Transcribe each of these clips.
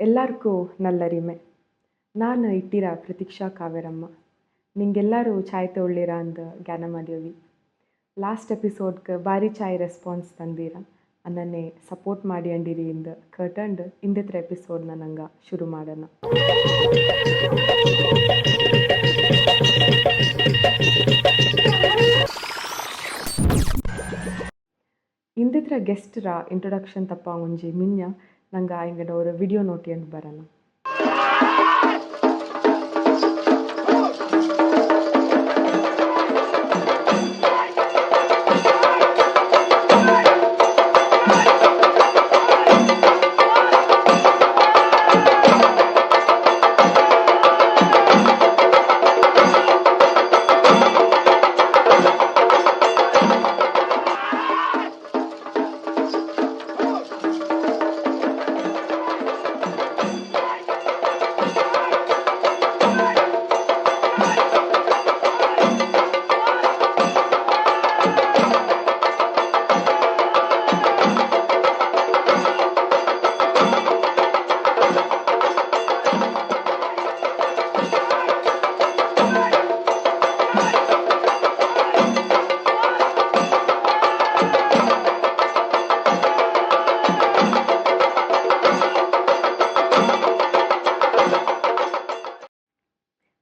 ಎಲ್ಲರಿಗೂ ನಲ್ಲರಿಮೆ. ನಾನು ಇಟ್ಟಿರ ಪ್ರತೀಕ್ಷಾ ಕಾವೇರಮ್ಮ. ನಿಂಗೆಲ್ಲರೂ ಚಾಯ್ ತೊಗೊಳ್ಳಿರ ಅಂದು ಜ್ಞಾನ ಮಾಡ್ಯವಿ. ಲಾಸ್ಟ್ ಎಪಿಸೋಡ್ಗೆ ಭಾರಿ ಚಾಯ್ ರೆಸ್ಪಾನ್ಸ್ ತಂದೀರ. ಅನ್ನನ್ನೇ ಸಪೋರ್ಟ್ ಮಾಡಿ ಅಂಡಿರಿ ಇಂದು ಕರ್ಟಂಡು ಇಂದಿತ್ರ ಎಪಿಸೋಡ್ನ ನಂಗೆ ಶುರು ಮಾಡೋಣ. ಇಂದಿತ್ರ ಗೆಸ್ಟ್ರ ಇಂಟ್ರೊಡಕ್ಷನ್ ತಪ್ಪ ಒಂಜಿ ಮಿನ್ಯ ನಂಗೆ ಇಂಗಡ ஒரு ವಿಡಿಯೋ ನೋಟಿ ಅಂತ ಬರೋಣ.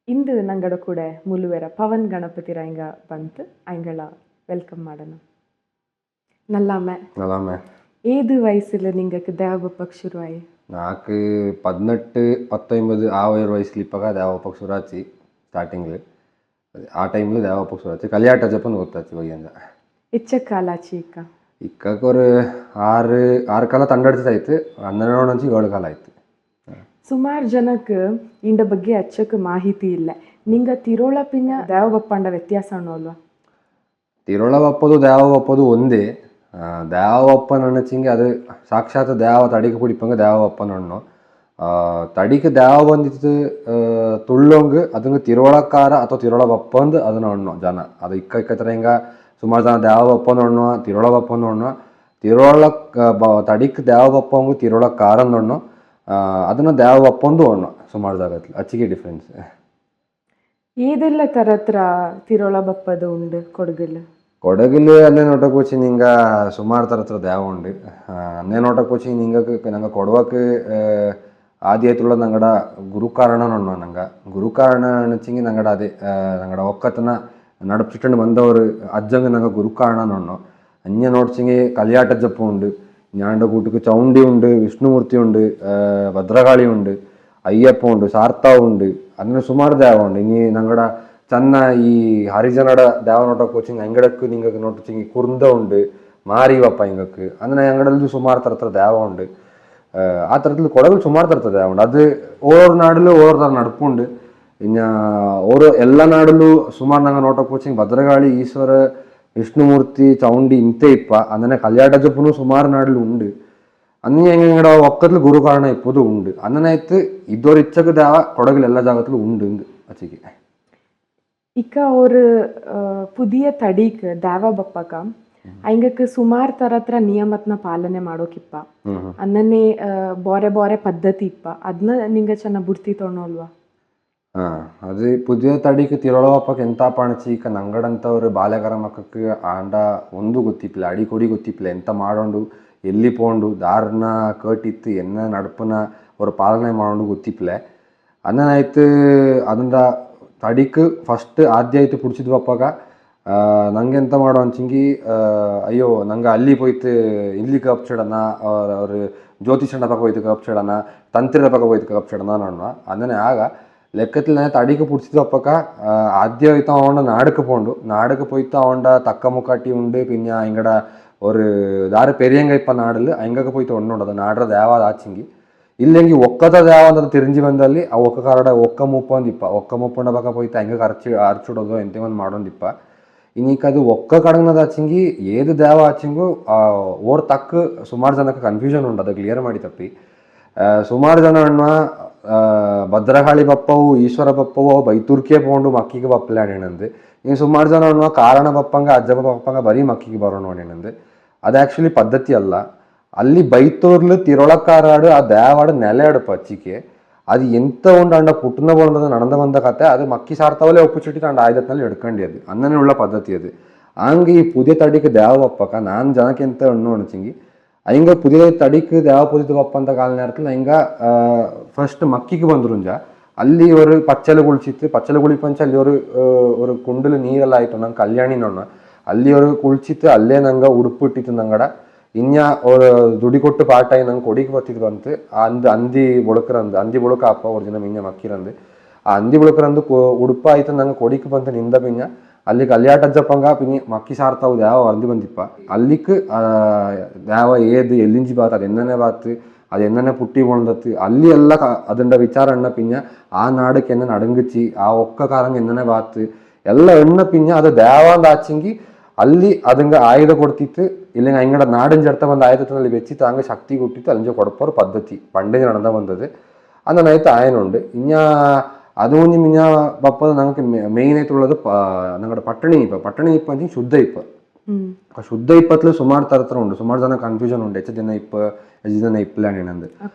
ಇಂದು ನಂಗಡ ಕೂಡ ಮುಲುವೆರ ಪವನ್ ಗಣಪತಿರ ಹಿಂಗ ಬಂತು ಅಯ್ಯಗಳ ವೆಲ್ಕಮ್ ಮಾಡೋಣ. ನಲ್ಲಾಮೆ ಏದು ವಯಸ್ಸಿಲ್ಲ ನಿಂಗಕ್ಕೆ ದೇವಬಪ್ಪಕ್ಕೆ ಶುರುವಾಯಿ? నాకు 18 19 ఆ వయసులో ఇప్పగా దేవప్పకు సురాచి స్టార్టింగ్లో ఆ టైంలో దేవప్పకు సురాచి కళ్యాట చెప్పని ಗೊತ್ತಾச்சு ಒಯ್ಯಂದ ಹೆಚ್ಚ ಕಾಲಾಚಿ ಇಕ್ಕಕ್ಕೆ ஒரு 6 ಕಾಲ ತಂಡಡಿಸಾಯ್ತು. 12 నుంచి 7 ಕಾಲ ಆಯ್ತು. ಸುಮಾರು ಜನಕ್ಕೆ ಇಂಡ ಬಗ್ಗೆ ಅಚ್ಚಕ್ಕೆ ಮಾಹಿತಿ ಇಲ್ಲ. ನಿಂಗೆ ತಿರೋಳ ಪಿನ್ನ ದೇವಬಪ್ಪಂಡ ವ್ಯತ್ಯಾಸ ಅನ್ನೋಲ್ವಾ? ತಿರೋಳ ಬಪ್ಪದು ದೇವಬಪ್ಪದು ಒಂದೇ. ದೇವಪ್ಪನ ಅಣ್ಣಚಿಂಗೆ ಅದು ಸಾಕ್ಷಾತ್ ದೇವ ತಡಿಕೆ ಕುಡಿಪಂಗ ದೇವಪ್ಪನ ಹಣ್ಣು ತಡಿಕೆ ದೇವ ಬಂದಿತ್ತು ತುಳ್ಳೊಂಗು ಅದಂಗೆ ತಿರೋಳಕ್ಕಾರ ಅಥವಾ ತಿರೋಳ ಬಪ್ಪಂದು ಅದನ್ನ ಹಣ್ಣು ಜನ ಅದು ಇಕ್ಕತ್ರ ಹಿಂಗ ಸುಮಾರು ಜನ ದೇವ ಬಪ್ಪನ ಹಣ್ಣು ತಿರೋಳ ಬಪ್ಪನ ಹಣ್ಣು ತಿರೋಳ ತಡಿಕೆ ದೇವ ಬಪ್ಪಂಗು ತಿರೋಳಕ್ಕಾರಂದು ಹಣ್ಣು ಅದನ್ನ ದೇವ ಬಪ್ಪಂದು ಹಣ್ಣು ಸುಮಾರು ಜಾಗತ್ಲಿ ಅಚ್ಚಿಗೆ ಡಿಫ್ರೆನ್ಸ್. ಏದೆಲ್ಲ ತರತ್ರ ತಿರೋಳ ಬಪ್ಪದು ಉಂಡು ಕೊಡಗಲ್ ಅನ್ನೇ ನೋಟಕ್ಕೆ ವಚ್ಚಿ ನಿಂಗೆ ಸುಮಾರು ಥರ ದೇವ ಉಂಡು. ಅನ್ನೇ ನೋಟಕ್ಕೆ ವಚ್ಚಿ ನಿಂಗೆ ನಂಗೆ ಕೊಡವಕ್ಕೆ ಆದಿ ಆಯ್ತುള്ള ನಂಗಡ ಗುರುಕಾರಣ ನೋಡೋಣ. ನಂಗೆ ಗುರುಕಾರಣ ಅಣಚಿಂಗಿ ನಂಗಡ ಅದೇ ನಂಗಡ ಒಕ್ಕತನ ನಡಪಿಟ್ಟು ಬಂದವರು ಅಜ್ಜಂಗೆ ನಂಗೆ ಗುರುಕಾರಣ ನೋಡೋಣ. ಅನ್ಯ ನೋಡ್ಚಿಂಗಿ ಕಲ್ಯಾಟ ಜಪ್ಪ ಉಂಡು, ஞாண்ட கூட்டுக்கு ಚೌಂಡಿ ಉಂಡು, ವಿಷ್ಣುಮೂರ್ತಿ ಉಂಡು, ಭದ್ರಕಾಳಿ ಉಂಡು, ಅಯ್ಯಪ್ಪ ಉಂಡು, ಸಾರ್ತಾ ಉಂಡು, ಅಂದ್ರೆ ಸುಮಾರು ದೇವ ಉಂಡು. ಇನ್ನು ನಂಗಡ ಚನ್ನ ಈ ಹರಿಜನಡ ದೇವ ನೋಟಕ್ಕೆ ವಚ್ಚಿಂಗ್ ಅಂಗಡಕ್ಕೂ ನಿಂಗೆ ನೋಟಚಿಂಗಿ ಕುರ್ದ ಉಂಡು, ಮಾರಿವಪ್ಪ ಹಿಂಗಕ್ಕೆ ಅಂದ್ರೆ ಅಂಗಡಲ್ಲೂ ಸುಮಾರು ಥರ ದೇವ ಉಂಡು. ಆ ಥರದಲ್ಲಿ ಕೊಡಗಲ್ಲಿ ಸುಮಾರು ಥರ ದೇವ ಉಂಡು. ಅದು ಓರ್ ನಾಡಲ್ಲೂ ಓರ್ ಥರ ನಡ್ಪುಂಡು. ಇನ್ನು ಅವರು ಎಲ್ಲ ನಾಡಲ್ಲೂ ಸುಮಾರು ನಂಗೆ ನೋಟಕ್ಕೆ ವಚ್ಚಿಂಗ್ ಭದ್ರಕಾಳಿ, ಈಶ್ವರ, ವಿಷ್ಣುಮೂರ್ತಿ, ಚೌಂಡಿ ಇಂತೆ ಇಪ್ಪ ಅಂದ್ರೆ ಕಲ್ಯಾಟ ಜಪ್ಪನು ಸುಮಾರು ನಾಡಲು ಉಂಡು. ಅನ್ನ ಎಂಗಡ ಒಕ್ಕತ್ಲು ಗುರುಕಾರಣ ಇಪ್ಪದು ಉಂಡು. ಅನ್ನನಾಯ್ತು ಇದೋರ್ ಇಚ್ಚಕ್ಕೆ ದೇವ ಕೊಡಗಲ್ ಎಲ್ಲ ಜಾಗತ್ಲು ಉಂಡು ಅಚ್ಚಿಗೆ. ಇಕ್ಕ ஒரு புதிய தடிக்கு தேவ பப்பಕ ಅಯ್ಯಕ್ಕೆ ಸುಮಾರು ಥರತ್ರ ನಿಯಮತ್ನ ಪಾಲನೆ ಮಾಡೋಕಿಪ್ಪ ಅನ್ನನ್ನೇ ಬೋರೆ ಬೋರೆ ಪದ್ಧತಿ ಇಪ್ಪ ಅದನ್ನ ನಿಂಗೆ ಚೆನ್ನ ಬುರ್ತಿ ತೊಗೊಳಲ್ವಾ? ಅದು ಪುದಿಯ ತಡಿಗೆ ತಿರೋಳವಪ್ಪಕ್ಕೆ ಎಂತ ಪಾಣಚಿ ಈಗ ನಂಗಡಂತವ್ರು ಬಾಲ್ಯಗಾರ ಮಕ್ಕಕ್ಕೆ ಆಂಡ ಒಂದು ಗೊತ್ತಿಪ್ಲೆ, ಅಡಿ ಕೊಡಿ ಗೊತ್ತಿಪ್ಲೆ, ಎಂತ ಮಾಡೋಂಡು ಎಲ್ಲಿ ಪೋಂಡು ದಾರನ ಕಟ್ಟಿತ್ತು ಎನ್ನ ನಡ್ಪನ ಅವ್ರ ಪಾಲನೆ ಮಾಡೋಂಡು ಗೊತ್ತಿಪ್ಲೆ. ಅನ್ನನಾಯ್ತು ಅದನ್ನ ತಡಿಕ್ ಫಸ್ಟ್ ಆದ್ಯ ಆಯ್ತು ಪುಡ್ಸಿದ್ವಪ್ಪಾಗ ನಂಗೆ ಎಂತ ಮಾಡೋ ಅಂಚಿಂಗಿ ಅಯ್ಯೋ ನಂಗೆ ಅಲ್ಲಿ ಪೋಯ್ತು ಇಲ್ಲಿ ಕಪ್ಚಿಡಣ, ಅವ್ರು ಜ್ಯೋತಿಷಂಡ ಪಕ್ಕ ಹೋಯ್ತು ಕಪ್ಚಿಡಣ, ತಂತ್ರಿರ ಪಕ್ಕ ಹೋಯ್ತು ಕಪ್ಚಿಡಣ ನೋಡುವ. ಅನ್ನನೇ ಆಗ ಲೆಕ್ಕത്തിൽ തടിക്ക് പിടിച്ചപ്പക്ക ആദ്യമായിട്ട് അവണ്ട നാടുക്ക് പോയിട്ട് അവണ്ട തക്ക മുക്കാട്ടി ഉണ്ട്. പിന്നെ അയങ്കട ഒരു ದಾರ പെരിയങ്ക ഇപ്പം നാടിൽ അയങ്കൊക്കെ പോയിട്ട് ഒന്നുണ്ടത് നാടರ ದೇವ ಆಚಿಂಗಿ ಇಲ್ಲೆಂಗಿ ಒಕ್ಕದ ದೇವ ಅಂತ ತಿರಿಂಜಿ ಬಂದಲ್ಲಿ ಆ ಒಕ್ಕಕಾರಡ ಒಕ್ಕ ಮುಪ್ಪಂದಿಪ್ಪ ಒಕ್ಕ ಮುಪ್ಪಂಡ ಪಕ್ಕ പോയിട്ട് ಅಯಂಗ ಅರ್ಚಿಡೋದು ಎಂತೆ ಒಂದು ಮಾಡೋಂದಿಪ್ಪ. ಇನ್ನೀಕದು ಒಕ್ಕ ಕಡಂಗದ ಆಚಿಂಗಿ ಏದು ದೇವ ಆಚಿಂಗು ಓರ್ ತಕ್ಕ ಸುಮಾರು ಜನಕ್ಕೆ ಕನ್ಫ್ಯೂಷನ್ ಉಂಟು. ಅದು ಕ್ಲಿಯರ್ ಮಾಡಿ ತಪ್ಪಿ ಸುಮಾರು ಜನ ಅಣ್ಣ ಭದ್ರಕಾಳಿ ಬಪ್ಪವು ಈಶ್ವರ ಬಪ್ಪವು ಬೈತುರ್ಕೆ ಪೋಂಡು ಮಕ್ಕಿಗೆ ಬಪ್ಪಲೆ ಅಣ್ಣಂದು. ಇನ್ನು ಸುಮಾರು ಜನ ಅಣ್ಣ ಕಾರಣ ಬಪ್ಪಂಗ ಅಜ್ಜ ಬಪ್ಪಂಗ ಬರೀ ಮಕ್ಕಿಗೆ ಬರೋಣ ಅಣ್ಣಂದು. ಅದು ಆ್ಯಕ್ಚುಲಿ ಪದ್ಧತಿ ಅಲ್ಲ. ಅಲ್ಲಿ ಬೈತೋರ್ಲು ತಿರೊಳಕಾರಾಡು ಆ ದೇವಾಡು ನೆಲೆಯಾಡು ಪಚ್ಚಿಕೆ ಅದು ಎಂತ ಉಂಡು ಅಂಡ ಪುಟ್ಟನ ಬಂದದ நடந்த வந்த கதை அது மக்கி சார்த்தவளே ஒப்பிச்சுட்டு அந்த ஆயுதத்தினால எடுக்கண்டியது அண்ணனே உள்ள பద్ధತಿ அது ಹಂಗೆ ಈ ಪುದಿಯ ತಡಿಕೆ ದೇವ ಒಪ್ಪಕ ನಾನು ಜನಕ್ಕೆ ಎಂತ ಹಣ್ಣು ಅಣಚಿಂಗಿ ಹಿಂಗ ಪುದಿಯ ತಡಿಕೆ ದೇವ ಪುದಿದ ಒಪ್ಪ ಅಂತ ಕಾಲ நேரத்தில் ಹಿಂಗ ಫಸ್ಟ್ ಮಕ್ಕಿಗೆ ಬಂದ್ರುಂಜ ಅಲ್ಲಿ ஒரு பச்சளை குளிச்சிட்டு பச்சளை குளிப்பಂಚ ಅಲ್ಲಿ ஒரு குண்டுல நீரெல்லாம் ஆயிட்டோம் நாங்கள் கல்யாணி நோண்ண ಅಲ್ಲಿ ஒரு குளிச்சிட்டு ಅಲ್ಲೇ ನಂಗೆ ಉಡುಪು ಇಟ್ಟಿತ್ತು ನಂಗಡ ಇನ್ನ ஒரு ದುಡಿ ಕೊಟ್ಟು ಪಾಟಾಯಿ ನಂಗೆ ಕೊಡಿಗೆ ಬತ್ತಿದ್ ಬಂತು ಅಂದಿ ಬುಳಕರಂದು ಅಂದಿ ಬುಳಕ ಅಪ್ಪ ಒರಿಜಿನ ಮಿಂಜ ಮಕ್ಕಿರಂದು ಆ ಅಂದಿ ಬುಳಕರಂದು ಉಡುಪ ಆಯ್ತು ನಂಗೆ ಕೊಡಿಗೆ ಬಂತು ನಿಂದ ಪಿಂಜ ಅಲ್ಲಿ ಕಲ್ಯಾಟಜ್ಜಪ್ಪಂಗ ಪಿನಿ ಮಕ್ಕಿ ಸಾರ್ತಾವು ದೇವ ವರದಿ ಬಂದಿಪ್ಪ ಅಲ್ಲಿಕ್ ದೇವ ಏದು ಎಲ್ಲಿಂಜಿ ಬಾತ್ ಅದು ಎನ್ನನೆ ಬಾತ್ ಅದು ಎನ್ನನೆ ಪುಟ್ಟಿ ಬಂದತ್ತು ಅಲ್ಲಿ ಎಲ್ಲ ಅದಂಡ ವಿಚಾರ ಅಣ್ಣ ಪಿಂಜ ಆ ನಾಡಕ್ಕೆ ಎನ್ನ ಅಡಂಗಿಚ್ಚಿ ಆ ಒಕ್ಕ ಕಾರಂಗ ಎನ್ನನೆ ಬಾತ್ ಎಲ್ಲ ಎಣ್ಣ ಪಿಂಜ ಅದು ದೇವಂದ ಆಚಿಂಗಿ ಅಲ್ಲಿ ಅದಂಗ ಆಯುಧ ಕೊಡ್ತಿತ್ತು இல்லைங்க எங்கட நாடுன்னு எடுத்த வந்த ஆயுதத்தினால வச்சு தாங்க சக்தி கூட்டிட்டு அழிஞ்ச கொடுப்ப ஒரு பద్ధತಿ பண்டே நடந்த வந்தது அந்த நைத்து ஆயனுண்டு இನ್ನ ಅದು ಒಂದು ಮಿನ್ನ ಬಪ್ಪದ ನಂಗೆ ಮೇಯ್ನ್ ಆಯ್ತುള്ളത് ನಂಗಡ ಪಟ್ಟಣಿ ಇಪ್ಪ ಅಂತ ಶುದ್ಧ ಇಪ್ಪ ಶುದ್ಧ ಇಪ್ಪತ್ಲು ಸುಮಾರು ತರ ಉಂಡು ಸುಮಾರು ಜನ ಕನ್ಫ್ಯೂಷನ್ ಉಂಡು ಹೆಚ್ಚು ದಿನ ಇಪ್ಪ ಹೆಚ್ಚು ದಿನ ಇಪ್ಪಲ ಏನಂದು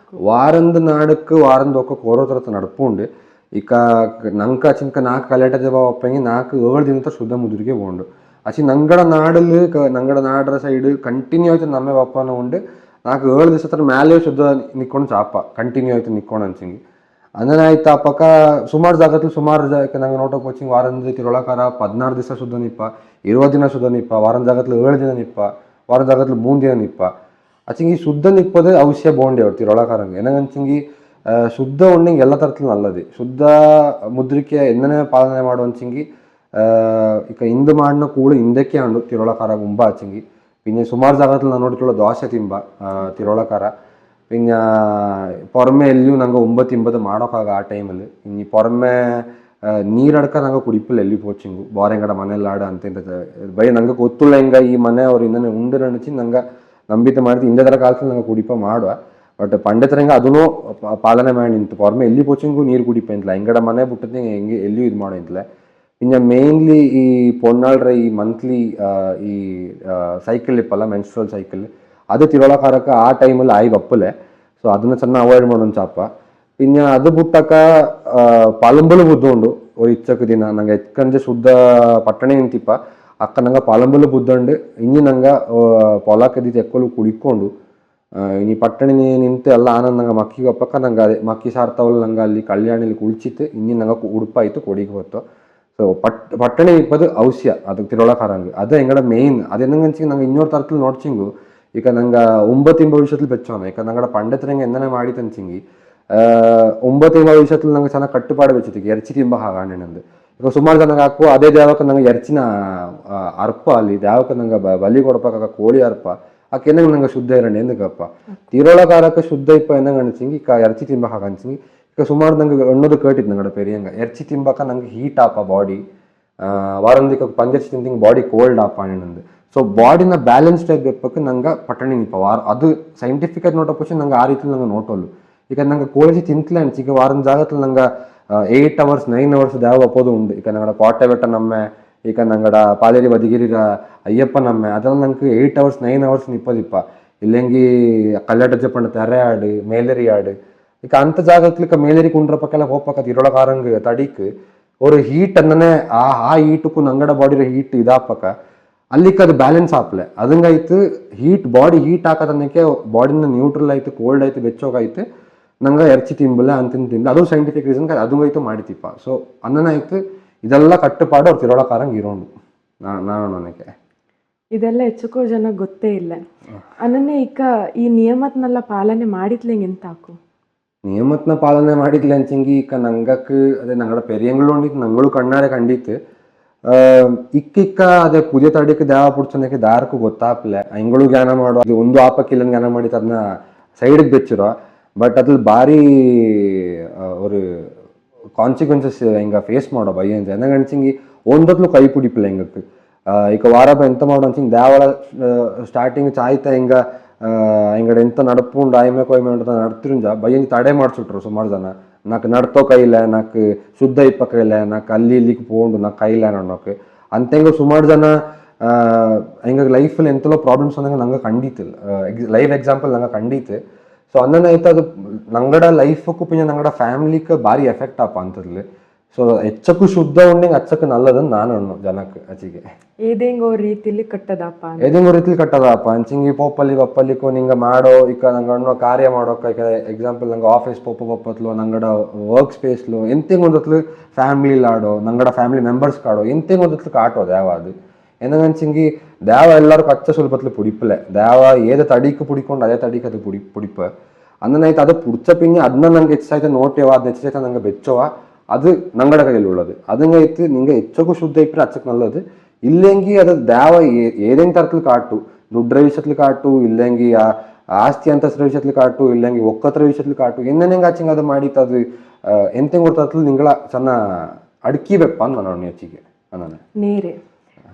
ವಾರಂದ ನಾಡಕ್ಕೆ ವಾರಂದ ಒಕ್ಕ ಓರೋ ತರತ ನಡ್ಪುಂಡು ಈಗ ನಂಕ ಚಿಂಕ ನಾಲ್ಕು ಕಲೆಟ ಜಬ ಒಪ್ಪಂಗೆ 4-7 ದಿನ ಶುದ್ಧ ಮುದುರಿಗೆ ಹೋಂಡು ಅಚ್ಚಿ ನಂಗಡ ನಾಡಲ್ಲಿ ನಂಗಡ ನಾಡರ ಸೈಡ್ ಕಂಟಿನ್ಯೂ ಆಯ್ತು ನಮ್ಮೆ ಬಪ್ಪನ ಉಂಡು 4-7 ದಿವಸ ಮೇಲೆ ಶುದ್ಧ ನಿಕ್ಕೊಂಡು ಚಾಪ ಕಂಟಿನ್ಯೂ ಆಯ್ತು ನಿಕ್ಕೊಂಡು ಅನ್ಸಿಂಗಿ ಅಂದ್ರೆ ಆಯ್ತು ಆ ಪಕ್ಕ ಸುಮಾರು ಜಾಗದಲ್ಲಿ ಸುಮಾರು ನಂಗೆ ನೋಟಕ್ಕೆ ವಚ್ಚಿಂಗ್ ವಾರದ ತಿರೊಳಕಾರ 16 ದಿವಸ ಶುದ್ಧ ನಿಪ್ಪ 20 ದಿನ ಶುದ್ಧ ನಿಪ್ಪ ವಾರದ ಜಾಗದಲ್ಲಿ 7 ದಿನ ನಿಪ್ಪ ವಾರದ ಜಾಗದಲ್ಲಿ 3 ದಿನ ನಿಪ್ಪ ಅಚ್ಚಿಂಗಿ ಶುದ್ಧ ನಿಪ್ಪದು ಅವಶ್ಯ ಬೋಂಡಿ ಅವ್ರು ತಿರೊಳಕಾರಂಗೆ ಏನಂಚಿಂಗಿ ಶುದ್ಧ ಉಣ್ಣಿಂಗ್ ಎಲ್ಲ ತರತ್ಲು ನಲ್ಲದೆ ಶುದ್ಧ ಮುದ್ರಿಕೆ ಎನ್ನನೇ ಪಾಲನೆ ಮಾಡುವಂಚಿಂಗಿ ಈಗ ಹಿಂದು ಮಾಡಿನ ಕೂಳು ಹಿಂದಕ್ಕೆ ಅಂಡು ತಿರೊಳಕಾರ ಉಂಬ ಹಚ್ಚಿಂಗಿ പിന്നെ ಸುಮಾರು ಜಾಗದಲ್ಲಿ ನಾನು ನೋಡಿಕೊಳ್ಳೋ ದೋಸೆ ತಿಂಬ ತಿರೊಳಕಾರ പിന്നെ പുറമെ എല്ലാം ഞങ്ങൾ 9 ಮಾಡೋಕ್ಕಾಗ ಆ ಟೈಮಲ್ಲಿ ಇನ್ನು പുറമെ ನೀರಡ್ಕ ನಂಗೆ ಕುಡಿಪಿಲ್ಲ ಎಲ್ಲಿ ಪೋಚಿಂಗು ಬಾರೆಂಗಡ ಮನೆಯಲ್ಲಿ ಆಡ ಅಂತ ಬೈ ನಂಗೆ ಗೊತ್ತುള്ള ಹೆಂಗ ಈ ಮನೆ ಅವ್ರು ಇನ್ನೇ ಉಂಡು ಅಣಿಸಿ ನಂಗೆ ನಂಬಿತ ಮಾಡ್ತಿ ಇಂದ ಥರ ಕಾಲದಲ್ಲಿ ನಂಗೆ ಕುಡಿಪ ಮಾಡುವ ಬಟ್ ಪಂಡಿತರಂಗ ಅದೂ ಪಾಲನೆ ಮಾಡಿ ನಿಂತು പുറമെ ಎಲ್ಲಿ ಪೋಚಿಂಗು ನೀರು ಕುಡಿಪ ಇಂತಲ್ಲ ಹೆಂಗಡ ಮನೆ ಬಿಟ್ಟದೆ ಹೆಂಗೆ ಎಲ್ಲಿಯೂ ಇದು ಮಾಡೋ ಇಂತಲ್ಲ പിന്നെ ಮೇನ್ಲಿ ಈ ಪೊನ್ನಾಳ್ರ ಈ ಮಂತ್ಲಿ ಈ ಸೈಕಲ್ ಇಪ್ಪಲ್ಲ ಮೆನ್ಸ್ಟ್ರಲ್ ಸೈಕಲ್ ಅದು ತಿರೊಳಕಾರಕ್ಕೆ ಆ ಟೈಮಲ್ಲಿ ಆಯ್ಗೆ ಅಪ್ಪಲೆ ಸೊ ಅದನ್ನ ಚೆನ್ನಾಗಿ ಅವಾಯ್ಡ್ ಮಾಡೋಣ ಚಾಪ പിന്നെ ಅದು ಬಿಟ್ಟಕ ಪಾಲಂಬಲು ಬುದ್ಧುಂಡು ಓ ಇಚ್ಚಕ್ಕೆ ದಿನ ನಂಗೆ ಎತ್ಕಂಜೆ ಶುದ್ಧ ಪಟ್ಟಣೆ ನಿಂತಿಪ್ಪ ಅಕ್ಕ ನಂಗೆ ಪಾಲಂಬಲು ಬುದ್ಧಂಡು ಇನ್ನು ನಂಗೆ ಪೊಲಕದಿ ತೆಕ್ಕೊಲು ಕುಡಿಕೊಂಡು ಇನ್ನು ಪಟ್ಟಣಿ ನಿಂತು ಎಲ್ಲ ಆನಂದ ನಂಗೆ ಮಕ್ಕಿಗೆ ಅಪ್ಪಕ್ಕ ನಂಗೆ ಅದೇ ಮಕ್ಕಿ ಸಾರ್ತಾವಲ್ಲ ನಂಗೆ ಅಲ್ಲಿ ಕಲ್ಯಾಣಿಲಿ ಕುಳಿಚಿತ್ತು ಇನ್ನು ನಂಗೆ ಉಡುಪಾಯಿತು ಕೊಡಿಗೆ ಹೊತ್ತು ಸೊ ಪಟ್ಟಣೆ ಇಪ್ಪದು ಅವಶ್ಯ ಅದಕ್ಕೆ ತಿರೊಳಕಾರಂಗೆ ಅದು ಎಂಗಡ ಮೇಯ್ನ್ ಅದೇನಂಗಂಚಿಂಗ್ ನಂಗೆ ಇನ್ನೊರು ತರത്തിൽ ನೋಡ್ಚಿಂಗು ಈಗ ನಂಗೆ 9 ಭವಿಷ್ಯത്തിൽ വെച്ചോനെ ಈಗ ನಂಗಡ പണ്ടത്തിനെങ്കിൽ എന്നെ മാടിത്തഞ്ചിങ്ങി 9 ಭವಿಷ್ಯത്തിൽ ನಂಗೆ ಚೆನ್ನಾಗಿ ಕಟ್ಟುಪಾಡು വെച്ചിട്ട് ಎರ್ಚಿ ತಿಂಬ ಹಾಗಾಣೆನಂದು ಈಗ ಸುಮಾರು ಜನಕ್ಕೆ ಹಾಕುವ ಅದೇ ದೇವಕ್ಕೆ ನಂಗೆ ಎರ್ಚಿನ ಅರ್ಪ ಅಲ್ಲಿ ದೇವಕ್ಕೆ ನಂಗೆ ಬಲಿ ಕೊಡಪ್ಪ ಕೋಳಿ ಅರ್ಪ ಆಕೆ ಏನಂಗೆ ನಂಗೆ ಶುದ್ಧ ಇರೋಣ ಎಂದಕ್ಕಪ್ಪ ತಿರೊಳಕಾರಕ್ಕೆ ಶುದ್ಧ ಇಪ್ಪ ಏನಂಗೆ ಅನಿಸಿಂಗಿ ಈಗ ಎರ್ಚಿ ತಿಂಬ ಹಾಗನ್ಸಿಂಗಿ ಈಗ ಸುಮಾರು ನಂಗೆ ಅನ್ನೋದು ಕೇಟಿತ್ತು ನಂಗಡ ಪೆರಿಯಂಗ ಎರ್ಚಿ ತಿಂಬಕ ನಂಗೆ ಹೀಟ್ ಆಪ ಬಾಡಿ ವಾರಂದಿಕ ಪಂಜರ್ಚಿ ತಿಂತಿಂಗ್ ಬಾಡಿ ಕೋಲ್ಡ್ ಆಪ ಏನಂದು ಸೊ ಬಾಡಿನ ಬ್ಯಾಲೆನ್ಸ್ ಟೈಪ್ ಬೆಪ್ಪಕ್ಕೆ ನಂಗೆ ಪಟ್ಟಣಿ ನಿಪ್ಪ ಅದು ಸೈಂಟಿಫಿಕ್ ಆಗಿ ನೋಟೋಪಕ್ಷೆ ನಂಗೆ ಆ ರೀತಿ ನಂಗೆ ನೋಟೋಲು ಈಗ ನಂಗೆ ಕೋಳಿಸಿ ತಿಂತಲೇ ಅನ್ಸಿ ಈಗ ವಾರದ ಜಾಗದಲ್ಲಿ ನಂಗೆ 8 hours 9 hours ದೇವ ಅಪ್ಪೋದು ಉಂಡು ಈಗ ನಂಗಡ ಕೋಟೆ ಬೆಟ್ಟ ನಮ್ಮೆ ಈಗ ನಂಗಡ ಪಾಲೇರಿ ಬದಿಗಿರಿರ ಅಯ್ಯಪ್ಪ ನಮ್ಮೆ ಅದೆಲ್ಲ ನಂಗೆ 8 hours 9 hours ನಿಪ್ಪದಿಪ್ಪ ಇಲ್ಲೆಂಗಿ ಕಲ್ಯಾಟ ಜಪ್ಪಣ್ಣ ತೆರೆ ಆಡು ಮೇಲೇರಿ ಆಡು ಈಗ ಅಂಥ ಜಾಗಕ್ಕೆ ಮೇಲೇರಿ ಕುಂಡ್ರ ಪಕ್ಕೆಲ್ಲ ಹೋಗ್ಪಕ್ಕ ತಿರೊಳಕಾರಂಗೆ ತಡಿಕ್ ஒரு ஹீட் ಅನ್ನೇ ಆ ಹೀಟಕ್ಕೂ ನಂಗಡ ಬಾಡಿರೋ ಹೀಟ್ ಇದಾಪಕ್ಕ ಅಲ್ಲಿಕ್ಕೆ ಅದು ಬ್ಯಾಲೆನ್ಸ್ ಆಪ್ಲೆ ಅದಂಗಾಯ್ತು ಹೀಟ್ ಬಾಡಿ ಹೀಟ್ ಹಾಕೋದನ್ನಕ್ಕೆ ಬಾಡಿನ ನ್ಯೂಟ್ರಲ್ ಆಯ್ತು ಕೋಲ್ಡ್ ಆಯ್ತು ಬೆಚ್ಚೋಗಾಯ್ತು ನಂಗೆ ಎರ್ಚಿ ತಿಂಬಲ್ಲ ಅಂತಿನ ತಿಂಬಲ್ಲ ಅದು ಸೈಂಟಿಫಿಕ್ ರೀಸನ್ ಅದಂಗಾಯ್ತು ಮಾಡಿತಿಪ್ಪ ಸೊ ಅನ್ನನಾಯ್ತು ಇದೆಲ್ಲ ಕಟ್ಟುಪಾಡು ಅವ್ರು ತಿರೊಳಕಾರಂಗೆ ಇರೋಂಡು ನಾನು ನನಗೆ ಇದೆಲ್ಲ ಹೆಚ್ಚುಕೋ ಜನ ಗೊತ್ತೇ ಇಲ್ಲ ಅನ್ನನೇ ಈಗ ಈ ನಿಯಮತ್ನೆಲ್ಲ ಪಾಲನೆ ಮಾಡಿದ್ಲೆಂಗೆ ಎಂತ ಹಾಕು ನಿಯಮತ್ನ ಪಾಲನೆ ಮಾಡಿದ್ಲೆ ಅಂಚಿಂಗಿ ಈಗ ನಂಗಕ್ಕೆ ಅದೇ ನಂಗಡ ಪೆರಿಯಂಗಳು ಉಂಡಿತ್ತು ನಂಗಳು ಕಣ್ಣಾರೆ ಕಂಡಿತ್ತು ಇಕ್ಕಿಕ್ಕ ಅದೇ ಪುದಿಯ ತಡಿಕೆ ದೇವ ಪುಡ್ಸೋನಕ್ಕೆ ದಾರಕ್ಕೂ ಗೊತ್ತಾಪ್ಲೆ ಹಿಂಗಳು ಜ್ಞಾನ ಮಾಡೋ ಅದು ಒಂದು ಆಪಕ್ಕಿಲ್ಲ ಜ್ಞಾನ ಮಾಡಿತ್ತು ಅದನ್ನ ಸೈಡಿಗೆ ಬೆಚ್ಚಿರೋ ಬಟ್ ಅದ್ರ ಭಾರಿ ஒரு ಕಾನ್ಸಿಕ್ವೆನ್ಸಸ್ ಹಿಂಗೆ ಫೇಸ್ ಮಾಡೋ ಭಯ ಅಂತ ನನಗೆ ಅನ್ಸಿಂಗಿ ಒಂದೊತ್ಲು ಕೈ ಪುಡಿಪಿಲ್ಲ ಹಿಂಗಕ್ಕೆ ಈಗ ವಾರಪ್ಪ ಎಂತ ಮಾಡೋ ಅನ್ಸಿಂಗ್ ದೇವಳ ಸ್ಟಾರ್ಟಿಂಗ್ ಚಾಯ್ತ ಹಿಂಗೆ ಹಿಂಗಡೆ ಎಂತ ನಡ್ಪುಂಡು ಆಯ್ಮೆ ಕೊಯ್ಮೆ ಅಂತ ನಡ್ತಿರುಂಜ ಭಯಂಗಿ ತಡೆ ಮಾಡಿಸ್ಬಿಟ್ರು ಸುಮಾರು ಜನ ನಾಲ್ಕು ನಡ್ತೋ ಕೈಲೆ ನಾಲ್ಕು ಶುದ್ಧ ಇಪ್ಪ ಕೈಲೆ ನಾಲ್ಕು ಅಲ್ಲಿ ಇಲ್ಲಿಗೆ ಪೋಂಡು ನಾಲ್ಕು ಕೈಲೆ ಅನ್ನೋಕೆ ಅಂತೆಂಗ ಸುಮಾರು ಜನ ಹಿಂಗೆ ಲೈಫಲ್ಲಿ ಎಂತೆಲ್ಲೋ ಪ್ರಾಬ್ಲಮ್ಸ್ ಅಂದಂಗೆ ನಂಗೆ ಕಂಡೀತಿಲ್ಲ, ಲೈವ್ ಎಕ್ಸಾಂಪಲ್ ನಂಗೆ ಕಂಡೀತು. ಸೊ ಅಂದನ ಆಯ್ತು ಅದು ನಂಗಡ ಲೈಫಕ್ಕೂ ಪಿಂಜ ನಂಗಡ ಫ್ಯಾಮಿಲಿಗೆ ಭಾರಿ ಎಫೆಕ್ಟ್ ಆಪ ಅಂತದ್ಲಿ. ಸೊ ಹೆಚ್ಚಕ್ಕೂ ಶುದ್ಧ ಉಂಡೆಂಗೆ ಹಚ್ಚಕ್ಕೆ ನಲ್ಲದನ್ನು ನಾನು ಅಣ್ಣು ಜನಕ್ಕೆ ಅಚಿಗೆ ಏದೇಂಗೋ ರೀತಿಲಿ ಕಟ್ಟದಪ್ಪ ಏದಿಂಗೋ ರೀತಿಲಿ ಕಟ್ಟದಪ್ಪ ಅಂಚಿಂಗಿ ಪೋಪಲ್ಲಿ ಬಪ್ಪಲ್ಲಿಕ್ಕೂ ನಿಂಗೆ ಮಾಡೋ ಈಗ ನಂಗೆ ಅಣ್ಣೋ ಕಾರ್ಯ ಮಾಡೋಕೆ ಈಗ ಎಕ್ಸಾಂಪಲ್ ನಂಗೆ ಆಫೀಸ್ ಪಪ್ಪತ್ಲು ನಂಗಡ ವರ್ಕ್ ಸ್ಪೇಸ್ಲು ಎಂತೆಂಗೆ ಒಂದತ್ಲು ಫ್ಯಾಮಿಲಿ ಆಡೋ ನಂಗಡ ಫ್ಯಾಮಿಲಿ ಮೆಂಬರ್ಸ್ ಕಾಡೋ ಎಂತೆಂಗೆ ಒಂದತ್ಲು ಕಾಟೋದು ಯಾವುದು என்னங்கச்சிங்கி தேவ எல்லாரும் கச்ச சொல்பத்தில் பிடிப்பில்ல தேவ ஏதை தடிக்கு பிடிக்கும் அதே தடிக்கு அது பிடிப்பு அந்த நைட்டு அதை பிடிச்ச பின்னே ಅದನ್ನ ನಂಗೆ ಹೆಚ್ಚಾಯ್ತು ನೋಟೇವಾ ಅದು ಹೆಚ್ಚಾಯ್ತು ನಂಗೆ ಬೆಚ್ಚೋವಾ ಅದು ನಂಗಡ ಕೈಯಲ್ಲಿ ಉಳ್ಳದು ಅದಂಗೆ ಐತಿ ನಿಂಗೆ ಹೆಚ್ಚಕ್ಕೂ ಶುದ್ಧ ಇಪ್ಪರೆ ಹಚ್ಚಕ್ಕೆ ನಲ್ಲದು ಇಲ್ಲೆಂಗಿ ಅದು ದೇವ ಏದೇನು ತರತ್ಲು ಕಾಟು ದುಡ್ಡ ವಿಷಯತ್ಲು ಕಾಟು ಇಲ್ಲೆಂಗಿ ಆಸ್ತಿ ಅಂತಸ್ತ್ರ ವಿಷಯತ್ಲು ಕಾಟು ಇಲ್ಲೆಂಗಿ ಒಕ್ಕತ್ರ ವಿಷಯತ್ಲು ಕಾಟು ಎನ್ನೆಂಗೆ ಆಚಿಂಗ್ ಅದು ಮಾಡಿತ್ತು ಅದು ಎಂತೆಂಗೆ ಗೊತ್ತತ್ಲು ನಿಂಗಳ ಚೆನ್ನ അടുക്കിവെപ്പ എന്നാണ് ചേച്ചിക്ക് അന്നെ നേരെ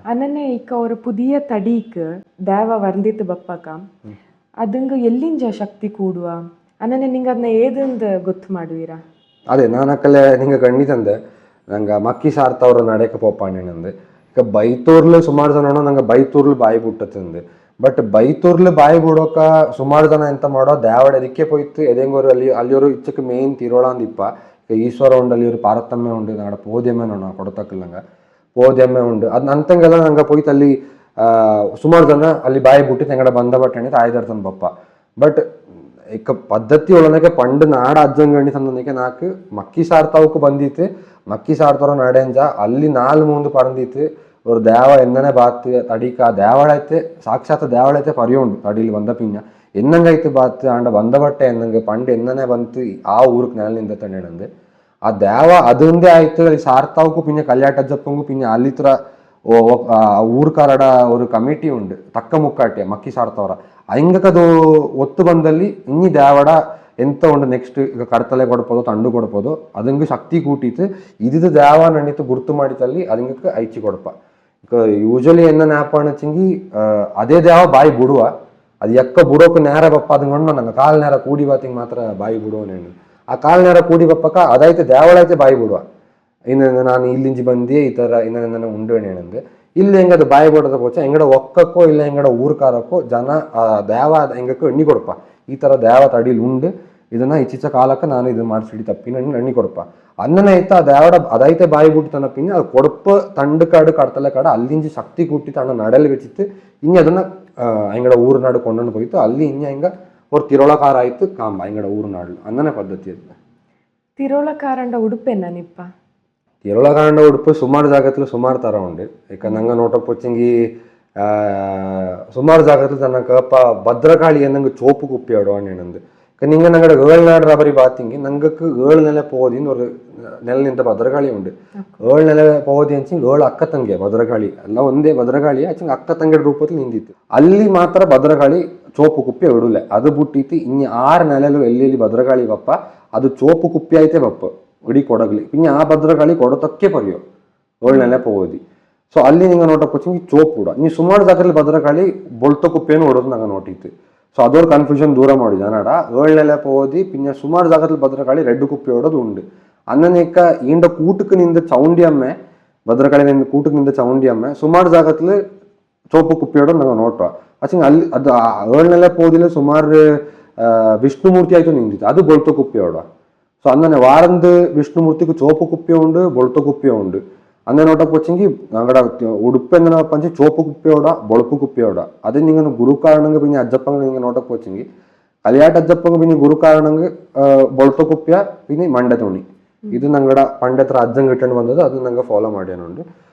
അന്നെ ഇക്ക ഒരു പുതിയ തടിക്ക് ദേവ വർന്തിത്ത് ബപ്പക്ക അದಂಗ ಎಲ್ಲಿಂಜ ಶಕ್ತಿ ಕೂಡುವ ಅನನೆ ನಿಂಗೆ ಅದನ್ನ ಏದಂದ ಗೊತ್ತು ಮಾಡುವೀರಾ ಅದೇ ನಾನಕ್ಕಲ್ಲೇ ನಿಂಗೆ ಖಂಡಿತಂದೆ ನಂಗೆ ಮಕ್ಕಿ ಸಾರ್ತವ್ರ ನಡೆಯಕ್ಕೆ ಪೋಪಾಂಡಿನಂದು ಈಗ ಬೈತೂರ್ಲು ಸುಮಾರು ಜನ ನಂಗೆ ಬೈತೂರ್ಲು ಬಾಯಿ ಬಿಟ್ಟತ್ತಂದು ಬಟ್ ಬೈತೂರ್ಲು ಬಾಯಿ ಬಿಡೋಕ ಸುಮಾರು ಜನ ಎಂತ ಮಾಡೋ ദേവടെ ಅದಕ್ಕೆ പോയിട്ട് ഏതെങ്കിലും അല്ലിയൊരു ഇച്ചക്ക് മെയിൻ തിരുവോളാന്തിപ്പ ഈശ്വര ഉണ്ട് അല്ലിയൊരു പാരത്തമ്മ ഉണ്ട് നാടെ പോദ്യമ്മേനാണ് കൊടുത്തക്കില്ലಂಗ പോദ്യമ്മ ഉണ്ട് ಅದು ಅಂತಂಗೆಲ್ಲ ನಂಗೆ പോയിട്ട് ಅಲ್ಲಿ ಸುಮಾರು ಜನ ಅಲ್ಲಿ ಬಾಯಿ ಬಿಟ್ಟು ತೆಂಗಡ ಬಂದ ಬಟ್ಟೆ ಆಯ್ದರ್ತಂದು ಬಪ್ಪ ಬಟ್ ಈಗ ಪದ್ಧತಿ ಒಳಗೆ ಪಂಡ್ ನಾಡ ಅಜ್ಜಂಗಣಿ ತಂದಕ್ಕೆ ನಾಲ್ಕು ಮಕ್ಕಿ ಸಾರ್ತಾವಕ್ಕೂ ಬಂದಿತ್ತು ಮಕ್ಕಿ ಸಾರ್ತವ್ರ ನಡೆಂಜ ಅಲ್ಲಿ ನಾಲ್ ಮುಂದೆ ಪರಂದಿತ್ತು ஒரு தேவ என்னென்ன பார்த்து தடிக்கா தேவளைத்து சாட்சாத் தேவளைத்தே பரியோண்டு தடியில் வந்த பின்ன என்னங்காய்த்து பார்த்து ஆண்ட வந்த பட்டை என்னங்க பண்டு என்னென்ன வந்து ಆ ಊರಿಗೆ ನೆಲನಿಂದ ತಂಡಂದು ಆ ದೇವ ಅದೊಂದೇ ಆಯ್ತು ಅಲ್ಲಿ ಸಾರ್ತಾವಕ್ಕೂ ಪಿನ್ನ ಕಲ್ಯಾಟಜ್ಜಪ್ಪಂಗೂ ಪಿನ್ನ ಅಲ್ಲಿ ತರ ಊರ್ಕಾರಡ ஒரு ಕಮಿಟಿ ಉಂಡು ತಕ್ಕ ಮುಕ್ಕಾಟೆ ಮಕ್ಕಿ ಸಾರ್ತವ್ರ ಹಂಗಕ್ಕದು ಒತ್ತು ಬಂದಲ್ಲಿ ಇನ್ನಿ ದೇವಡ ಎಂತ ಉಂಡು ನೆಕ್ಸ್ಟ್ ಈಗ ಕಡತಲೆ ಕೊಡ್ಬೋದು ತಂಡು ಕೊಡ್ಬೋದು ಅದಂಗೆ ಶಕ್ತಿ ಕೂಟಿತ್ತು ಇದು ದೇವ ನಣ್ಣಿತ್ತು ಗುರ್ತು ಮಾಡಿತಲ್ಲಿ ಅದಂಗಕ್ಕೆ ಐಚಿ ಕೊಡಪ ಯೂಶಲಿ ಎನ್ನ ನ್ಯಾಪಣಚಿಂಗಿ ಅದೇ ದೇವ ಬಾಯಿ ಬಿಡುವ ಅದು ಎಕ್ಕ ಬಿಡೋಕೆ ನೇರ ಬಪ್ಪ ಅದಂಗೊಂಡು ನಂಗೆ ಕಾಲು ನೇರ ಕೂಡಿ ಬಾತಿಂಗ್ ಮಾತ್ರ ಬಾಯಿ ಬಿಡುವನೇನು ಆ ಕಾಲು ನೇರ ಕೂಡಿ ಬಪ್ಪಕ್ಕ ಅದಾಯ್ತು ದೇವಳಾಯ್ತು ಬಾಯಿ ಬಿಡುವ ಇನ್ನು ನಾನು ಇಲ್ಲಿಂಜಿ ಬಂದಿ ಈ ಥರ ಇನ್ನ ಉಂಡುವೇನೇನಂದು ಇಲ್ಲಿ ಹೆಂಗದು ಬಾಯಿ ಬಿಡೋದ ಪೋಚ ಹೆಂಗಡ ಒಕ್ಕಕ್ಕೋ ಇಲ್ಲ ಹೆಂಗಡ ಊರ್ಕಾರಕ್ಕೋ ಜನ ದೇವ ಹೆಂಗಕ್ಕೋ ಎಣ್ಣಿ ಕೊಡಪ್ಪ ಈ ಥರ ದೇವ ತಡಿಲಿ ಉಂಡು ಇದನ್ನ ಇಚ್ಚಿച്ച ಕಾಲಕ್ಕೆ ನಾನು ಇದು ಮಾಡಿಸಿಡಿ ತಪ್ಪಿನ ಎಣ್ಣಿ ಕೊಡಪ್ಪ ಅನ್ನನೇ ಐತ ದೇವಡ ಅದೈತೆ ಬಾಯಿ ಬಿಟ್ಟು ತನ್ನ ಪಿನ್ನ ಅದು ಕೊಡಪ ತಂಡು ಕಾಡು ಕಡ್ತಲೆ ಕಾಡು ಅಲ್ಲಿಂಜಿ ಶಕ್ತಿ ಕೂಟಿ ತನ್ನ ನಡೆಯಲ್ಲಿ വെച്ചിട്ട് ഇനി ಅದನ್ನ ಹೆಂಗಡ ಊರು ನಾಡು ಕೊಂಡೊಂಡು ಹೋಯ್ತು ಅಲ್ಲಿ ಇನ್ನು ಹೆಂಗ ஒரு ತಿರೋಳಕಾರ ಆಯ್ತು ಕಾಂಬ ಹೆಂಗಡ ಊರು ನಾಡು ಅನ್ನನೇ ಪದ್ಧತಿ ಅದು ತಿರೋಳಕಾರಂಡ ಉಡುಪೆನ್ನ ನಿಪ್ಪ ತಿರೋಳಕಾರಂಡ ಉಡುಪು ಸುಮಾರು ಜಾಗತ್ಲು ಸುಮಾರು ತರ ಉಂಡು ಈಗ ನಂಗೆ ನೋಟಕ್ಕೆ ವಚ್ಚಂಗಿ ಸುಮಾರು ಜಾಗತ್ಲು ತನ್ನ ಕಪ್ಪ ಭದ್ರಕಾಳಿ എന്നಂಗೆ ಚೋಪು ಕುಪ್ಪಿ ಆಡೋಣೇನಂದು നിങ്ങൾ ഞങ്ങളുടെ ഏഴ്നാട് റബറി ബാത്തിങ്കി ഞങ്ങൾക്ക് 7 നില പോതിന്ന് ഒരു ನೆಲನಿಂದ ಭದ್ರಕಾಳಿ ಉಂಡು 7 ನೆಲ ಪೋದಿ ಅಂಚಿ 7 ಅಕ್ಕ ತಂಗಿ ಭದ್ರಕಾಳಿ ಎಲ್ಲ ಒಂದೇ ಭದ್ರಕಾಳಿ ಆಚೆ ಅಕ್ಕ ತಂಗಿಯ ರೂಪದಲ್ಲಿ ನಿಂದಿತ್ತು ಅಲ್ಲಿ ಮಾತ್ರ ಭದ್ರಕಾಳಿ ಚೋಪು ಕುಪ್ಪಿ ಇಡೂಲೆ ಅದು ಬಿಟ್ಟಿತ್ತು ಇನ್ನು 6 ನೆಲೆಲು ಎಲ್ಲಿ ಭದ್ರಕಾಳಿ ಬಪ್ಪ ಅದು ಚೋಪು ಕುಪ್ಪಿ ಆಯ್ತೆ ಬಪ್ಪ ಇಡೀ ಕೊಡಗಲಿ പിന്നെ ಆ ಭದ್ರಕಾಳಿ ಕೊಡತಕ್ಕೆ ಪರಿಯೋ 7 ನೆಲೆ ಪೋದಿ ಸೊ ಅಲ್ಲಿ ನಿಂಗೆ ನೋಟಕ್ಕೆ ವಚ್ಚಿ ಚೋಪು ಉಡ ನೀ ಸುಮಾರು ಜಾಗದಲ್ಲಿ ಭದ್ರಕಾಳಿ ಬೊಳ್ತ ಕುಪ್ಪೇನು ಹೊಡೋದು ನಂಗೆ ನೋಟಿತ್ತು ಸೊ ಅದೊಂದು ಕನ್ಫ್ಯೂಷನ್ ದೂರ ಮಾಡಿದ ನಾಡ 7 ನೆಲೆ ಪೋದಿ പിന്നെ ಸುಮಾರು ಜಾಗದಲ್ಲಿ ಭದ್ರಕಾಳಿ ರೆಡ್ ಕುಪ್ಪಿ ಹೊಡೋದು ಉಂಡು ಅನ್ನನೇಕ ಈಂಡ ಕೂಟಕ್ಕೆ ನಿಂದ ಚೌಂಡಿ ಅಮ್ಮೆ ಭದ್ರಕಾಳಿ ಕೂಟಕ್ಕೆ ನಿಂದ ಚೌಂಡಿ ಅಮ್ಮೆ ಸುಮಾರು ಜಾಗದಲ್ಲಿ ಚೋಪು ಕುಪ್ಪಿ ಹೊಡೋದು ನಂಗೆ ನೋಟ ಅಚ್ಚಂಗೆ ಅಲ್ಲಿ ಅದು 7 ನೆಲೆ ಪೋದಿಲ್ಲ ಸುಮಾರು ವಿಷ್ಣುಮೂರ್ತಿ ಆಯ್ತು ನಿಂದಿತ್ತು ಅದು ಬೊಳ್ತ ಕುಪ್ಪಿ ಹೊಡ ಸೊ ಅನ್ನನೆ ವಾರಂದು ವಿಷ್ಣುಮೂರ್ತಿಗೆ ಚೋಪು ಕುಪ್ಪಿ ಉಂಡು ಬೊಳ್ತ ಕುಪ್ಪಿ ಉಂಡು അന്നേ നോട്ടൊക്കെ വെച്ചെങ്കിൽ ഞങ്ങളുടെ ഉടുപ്പ് എങ്ങനെ പഞ്ച് ചോപ്പ് കുപ്പിയോടാ ബൊളപ്പ് കുപ്പിയോടാ അത് നിങ്ങൾ ഗുരുക്കാരണെങ്കിൽ പിന്നെ അജ്ജപ്പങ്ങൾ നിങ്ങൾ നോട്ടൊക്കെ വെച്ചെങ്കിൽ കലിയാട്ട് അജ്ജപ്പങ്ങൾ പിന്നെ ഗുരുക്കാരണെങ്കിൽ ബൊളത്ത കുപ്പിയ പിന്നെ ಮಂಡೆ തുണി ഇത് ഞങ്ങളുടെ പണ്ടത്ര അജ്ജം കിട്ടേണ്ടി വന്നത് അത് ഞങ്ങൾ ഫോളോ ಮಾಡಿಯಾನುಂಡು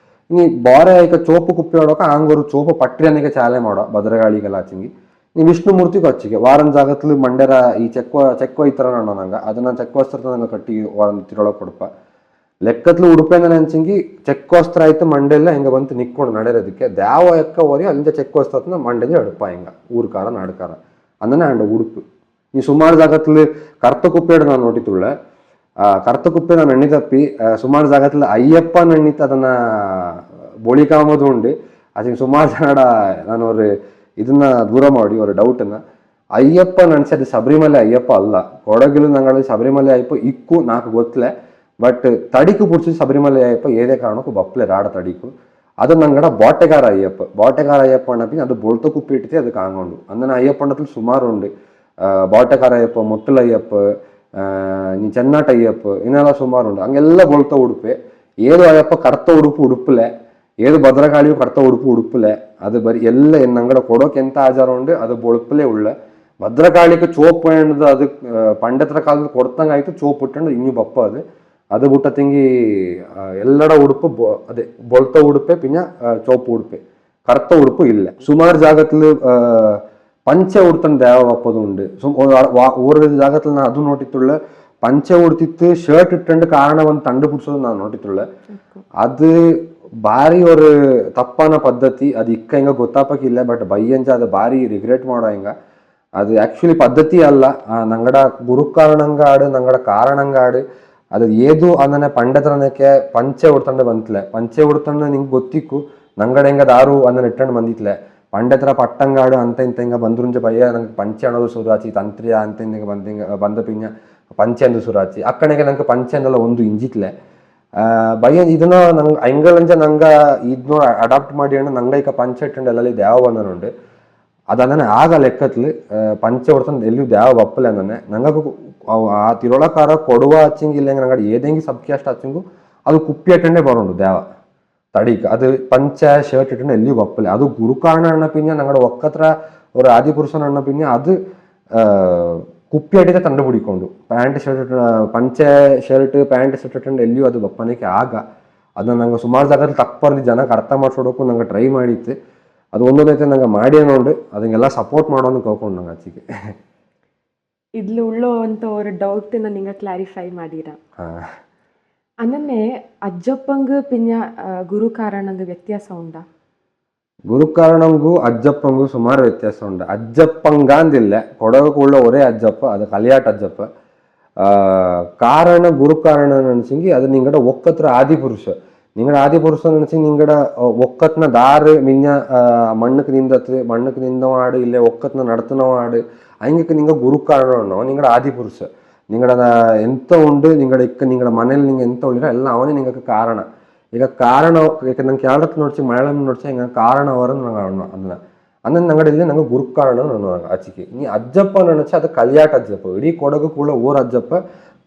ഇനി ಬಾರೆ ಆಯ್ಕೆ ಚೋಪು ಕುಪ್ಪಿಯೋಡಕ ಆಂಗೊರು ಚೋಪು ಪಟ್ರಿಯನಿಗೆ ಚಾಲೆ ಮಾಡೋ ಭದ್ರಕಾಳಿಗೆಲ್ಲ ಹಚ್ಚಂಗಿ ನೀ ವಿಷ್ಣುಮೂರ್ತಿಗೆ ಹಚ್ಚಿಗೆ ವಾರನ್ ಜಾಗತ್ಲು ಮಂಡ್ಯರ ಈ ಚೆಕ್ವ ಈ ಥರ ನೋಡೋ ನಂಗೆ ಅದನ್ನ ಚೆಕ್ವಸ್ತ್ರ ನಂಗೆ ಕಟ್ಟಿ ವಾರನ್ ತಿರೊಳಗೆ ಕೊಡಪ್ಪ ಲೆಕ್ಕತ್ಲು ಉಡುಪೇನ ನೆಂಚಂಗಿ ಚೆಕ್ಕೋಸ್ತ್ರ ಆಯ್ತು ಮಂಡೆಲ್ಲ ಹೆಂಗ ಬಂತು ನಿಕ್ಕೊಂಡು ನಡೆಯೋದಕ್ಕೆ ದ್ಯಾವ ಎಕ್ಕ ಓರಿ ಅಲ್ಲಿಂದ ಚೆಕ್ಕೋಸ್ತ್ರನ ಮಂಡೆದ ಎಡಪ ಹೆಂಗ ಊರ್ಕಾರ ನಾಡ್ಕಾರ ಅನ್ನನೇ ಆಂಡ ಉಡುಪು ಈ ಸುಮಾರು ಜಾಗತ್ಲು ಕರ್ತಕುಪ್ಪೆಡು ನಾನು ನೋಟಿತುಳ್ಳೆ ಕರ್ತಕುಪ್ಪೆ ನಾನು ಎಣ್ಣಿ ತಪ್ಪಿ ಸುಮಾರು ಜಾಗತ್ಲು ಅಯ್ಯಪ್ಪ ನಣ್ಣಿತ್ತು ಅದನ್ನ ಬೋಳಿಕಾಮದು ಉಂಡು ಅದಕ್ಕೆ ಸುಮಾರು ಜನ ನಾನು ಅವ್ರು ಇದನ್ನ ದೂರ ಮಾಡಿ ಅವ್ರ ಡೌಟನ್ನ ಅಯ್ಯಪ್ಪ ನಡ್ಸಿ ಅದು ಶಬರಿಮಲೆ ಅಯ್ಯಪ್ಪ ಅಲ್ಲ ಕೊಡಗಿಲು ನಂಗಳಲ್ಲಿ ಶಬರಿಮಲೆ ಅಯ್ಯಪ್ಪ ಇಕ್ಕು ನಾಲ್ಕು ಗೊತ್ತಲೆ ಬಟ್ ತಡಿಕು ಪುಡ್ಸಿ ಶಬರಿಮಲೆ ಅಯ್ಯಪ್ಪ ಏದೇ ಕಾರಣಕ್ಕೂ ಬಪ್ಪಲೆ ರಾಡ ತಡಿಕು ಅದು ನಂಗಡ ಬಾಟೆಗಾರ ಅಯ್ಯಪ್ಪ ಅಣ್ಣಪಿನ ಅದು ಬೊಳ್ತ ಕುಪ್ಪಿ ಇಟ್ಟಿతే ಅದು ಕಾಂಗೊಂಡು ಅಂದನ ಅಯ್ಯಪ್ಪ ಅಣ್ಣത്തിൽ ಸುಮಾರು ಉಂಡು ಬಾಟೆಗಾರ ಅಯ್ಯಪ್ಪ ಮೊಟ್ಟಲ ಅಯ್ಯಪ್ಪ ನೀ ಚೆನ್ನಾಟ ಅಯ್ಯಪ್ಪ ಇನ್ನೆಲ್ಲ ಸುಮಾರು ಉಂಡು ಹಂಗೆಲ್ಲ ಬೊಳ್ತ ಉಡುಪೆ ಏದು ಅಯ್ಯಪ್ಪ ಕರ್ತ ಉಡುಪು ಉಡುಪಲೆ ഏത് ഭദ്രകാളിയും കറുത്ത ഉടുപ്പ് ഉടുപ്പില്ല അത് ബരി എല്ലാം ഞങ്ങളുടെ കൊടോക്ക് എന്ത് ആചാരം ഉണ്ട് അത് ബൊളുപ്പിലേ ഉള്ള ഭദ്രകാളിക്ക് ചോപ്പ് വേണ്ടത് അത് പണ്ടത്തെ കാലത്ത് കൊടുത്തങ്ങായിട്ട് ചോപ്പ് ഇട്ടുണ്ട് ഇനി പപ്പ അത് ಬಿಟ್ಟತೆಂಗಿ ಎಲ್ಲರ ಉಡುಪು ಅದೇ ಬೊಳ್ತ ಉಡುಪೆ ಪಿನ್ನ ಚೋಪ್ ಉಡುಪೆ ಕರ್ತ ಉಡುಪು ಇಲ್ಲ ಸುಮಾರು ಜಾಗದಲ್ಲಿ ಪಂಚೆ ಉಡ್ತಂದು ದೇವ ಬಪ್ಪದು ಉಂಡು ಓರ ಜಾಗത്തിൽ ನಾನು ಅದು ನೋಟಿತ್ತುಳ್ಳ ಪಂಚೆ ಉಡ್ತಿತ್ತು ಶರ್ಟ್ ಇಟ್ಟಂಡು ಕಾರಣವನ್ನು ಕಂಡುಪಿಡಿಸೋದು ನಾನು ನೋಟಿತ್ತುಳ್ಳ ಅದು ಭಾರಿ ஒரு ತಪ್ಪಾನ ಪದ್ಧತಿ ಅದು ಇಕ್ಕ ಹಿಂಗ ಗೊತ್ತಾಪಕ್ಕಿಲ್ಲ ಬಟ್ ಬೈಯಂಚ ಅದು ಭಾರಿ ರಿಗ್ರೆಟ್ ಮಾಡೋ ಹಿಂಗ ಅದು ಆಕ್ಚುಲಿ ಪದ್ಧತಿ ಅಲ್ಲ ನಂಗಡ ಗುರುಕಾರಣಂಗಾಡು ನಂಗಡ ಕಾರಣಂಗಾಡು ಅದು ಏದು ಅಂದನೆ ಪಂಡತನಕ್ಕೆ ಪಂಚೆ ಉಡ್ತಂಡು ಬಂತ್ಲೆ ಪಂಚೆ ಉಡ್ತಂಡು ನಿಂಗೆ ಗೊತ್ತಿಕ್ಕು ನಂಗಡ ಹೆಂಗ ದಾರು ಅಂದನ ಇಟ್ಟಂಡು ಬಂದಿತ್ಲೆ ಪಂಡತರ ಪಟ್ಟಂಗಾಡು ಅಂತ ಇಂತ ಹಿಂಗ ಬಂದ್ರುಂಜ ಭಯ ನಂಗೆ ಪಂಚೆ ಅನ್ನೋದು ಸುರಾಚಿ ತಂತ್ರಿಯ ಅಂತ ಹಿಂಗ ಬಂದ ಪಿಂಜ ಪಂಚೆ ಅಂದು ಸುರಾಚಿ ಅಕ್ಕಣಿಗೆ ನಂಗೆ ಪಂಚೆ ಅಂದಲ್ಲ ಒಂದು ಇಂಜಿತ್ಲೆ ಭಯ ಇದನ್ನ ನಂಗೆ ಹಂಗಲಂಜ ನಂಗ ಇದನ್ನ ಅಡಾಪ್ಟ್ ಮಾಡಿ ಅಣ್ಣ ನಂಗ ಈಗ ಪಂಚೆ ಇಟ್ಟಂಡು ಎಲ್ಲ ದೇವ ಬಂದನುಂಡು ಅದನ್ನ ಆಗ ಲೆಕ್ಕತ್ಲು ಪಂಚೆ ಹೊಡ್ತಂದು ಎಲ್ಲಿಯೂ ದೇವ ಬಪ್ಪಲೆ ಅಂದನೆ ನಂಗ ಆ ತಿರುಳಕಾರ ಕೊಡುವ ಹಚ್ಚಿಂಗಿಲ್ಲ ನಂಗಡ ಏದೆಂಗಿ ಸಬ್ಕಿ ಅಷ್ಟು ಹಚ್ಚಿಂಗು ಅದು ಕುಪ್ಪಿ ಅಟ್ಟಂಡೆ ಬರೋಂಡು ದೇವ ತಡಿಕ ಅದು ಪಂಚ ಶರ್ಟ್ ಇಟ್ಟಂಡು ಎಲ್ಲಿಯೂ ಬಪ್ಪಲೆ ಅದು ಗುರುಕಾರಣ ಅಣ್ಣ ಪಿನ್ಯ ನಂಗಡ ಒಕ್ಕತ್ರ ஒரு ಆದಿಪುರುಷನ ಅಣ್ಣ ಪಿನ್ಯ ಅದು ಕುಪ್ಪಿ ಅಡಿಗೆ ತಂಡು ಬಿಡಿಕೊಂಡು ಪ್ಯಾಂಟ್ ಶರ್ಟ್ ಪಂಚೆ ಶರ್ಟ್ ಪ್ಯಾಂಟ್ ಶರ್ಟ್ ಇಟ್ಟಂಡು ಎಲ್ಲಿಯೂ ಅದು ಬಪ್ಪನಕ್ಕೆ ಆಗ ಅದನ್ನ ನಂಗೆ ಸುಮಾರು ಜಾಗದಲ್ಲಿ ತಪ್ಪರ್ದು ಜನಕ್ಕೆ ಅರ್ಥ ಮಾಡ್ಸೋಡಕ್ಕೂ ನಂಗೆ ಟ್ರೈ ಮಾಡಿತ್ತು ಅದು ಒಂದೊಂದೈತೆ ನಂಗೆ ಮಾಡಿ ನೋಡು ಅದನ್ನೆಲ್ಲ ಸಪೋರ್ಟ್ ಮಾಡೋನು ಕಳ್ಕೊಂಡು ನಂಗೆ ಆಚೆಗೆ ഇതിൽ ഉള്ളോಂತ ഒരു ഡൗട്ടിനെ നിങ്ങൾ ക്ലാരിഫൈ ಮಾಡಿರ ಅನ್ನನೆ ಅಜ್ಜಪ್ಪಂಗ್ ಪಿನ್ನ ಗುರು ಕಾರಣಂಗ್ ವ್ಯತ್ಯಾಸ ಉಂಟಾ ಗುರುಕಾರಣಂಗೂ ಅಜ್ಜಪ್ಪಂಗೂ ಸುಮಾರು ವ್ಯತ್ಯಾಸ ಉಂಟು ಅಜ್ಜಪ್ಪಂಗ ಅಂದಿಲ್ಲ ಕೊಡಗಕ್ಕುಳ್ಳ ಒರೇ ಅಜ್ಜಪ್ಪ ಅದು ಕಲಿಯಾಟ ಅಜ್ಜಪ್ಪ ಕಾರಣ ಗುರುಕಾರಣ ನೆನಸಿಂಗಿ ಅದು ನಿಂಗಡ ಒಕ್ಕತ್ರ ಆದಿಪುರುಷ ನಿಂಗಡ ಆದಿಪುರುಷ ನೆನಸಿ ನಿಂಗಡ ಒಕ್ಕತ್ನ ದಾರು ಮಿಂಜ ಮಣ್ಣಕ್ಕೆ ನಿಂದವಾಡು ಇಲ್ಲೇ ಒಕ್ಕತ್ನ ನಡತನವಾಡು ಹಂಗಕ್ಕೆ ನಿಂಗ ಗುರುಕಾರಣ ಉಣ್ಣವ ನಿಂಗಡ ಆದಿಪುರುಷ ನಿಂಗಡ ಎಂತ ಉಂಡು ನಿಂಗಡ ಇಕ್ಕ ನಿಂಗಡ ಮನೇಲಿ ನಿಂಗೆ ಎಂತ ಉಳಿರ ಎಲ್ಲ ಅವನೇ ನಿಂಗಕ್ಕೆ ಕಾರಣ ಈಗ ಕಾರಣ ಈಗ ನಂಗೆ ಕೇರಳಕ್ಕೆ ನೋಡ್ಸಿ ಮಲಯಾಳಂ ನೋಡ್ಸಿ ಹಿಂಗೆ ಕಾರಣ ಅವರನ್ನು ನಂಗೆ ಅದನ್ನ ಅಂದ್ರೆ ನಂಗಡ ಇಲ್ಲಿ ನಂಗೆ ಗುರುಕಾರಣ ನಾನು ಆಚಿಕೆ ನೀ ಅಜ್ಜಪ್ಪ ನೆನಚಿ ಅದು ಕಲಿಯಾಟ ಅಜ್ಜಪ್ಪ ಇಡೀ ಕೊಡಗು ಕೂಡ ಊರ ಅಜ್ಜಪ್ಪ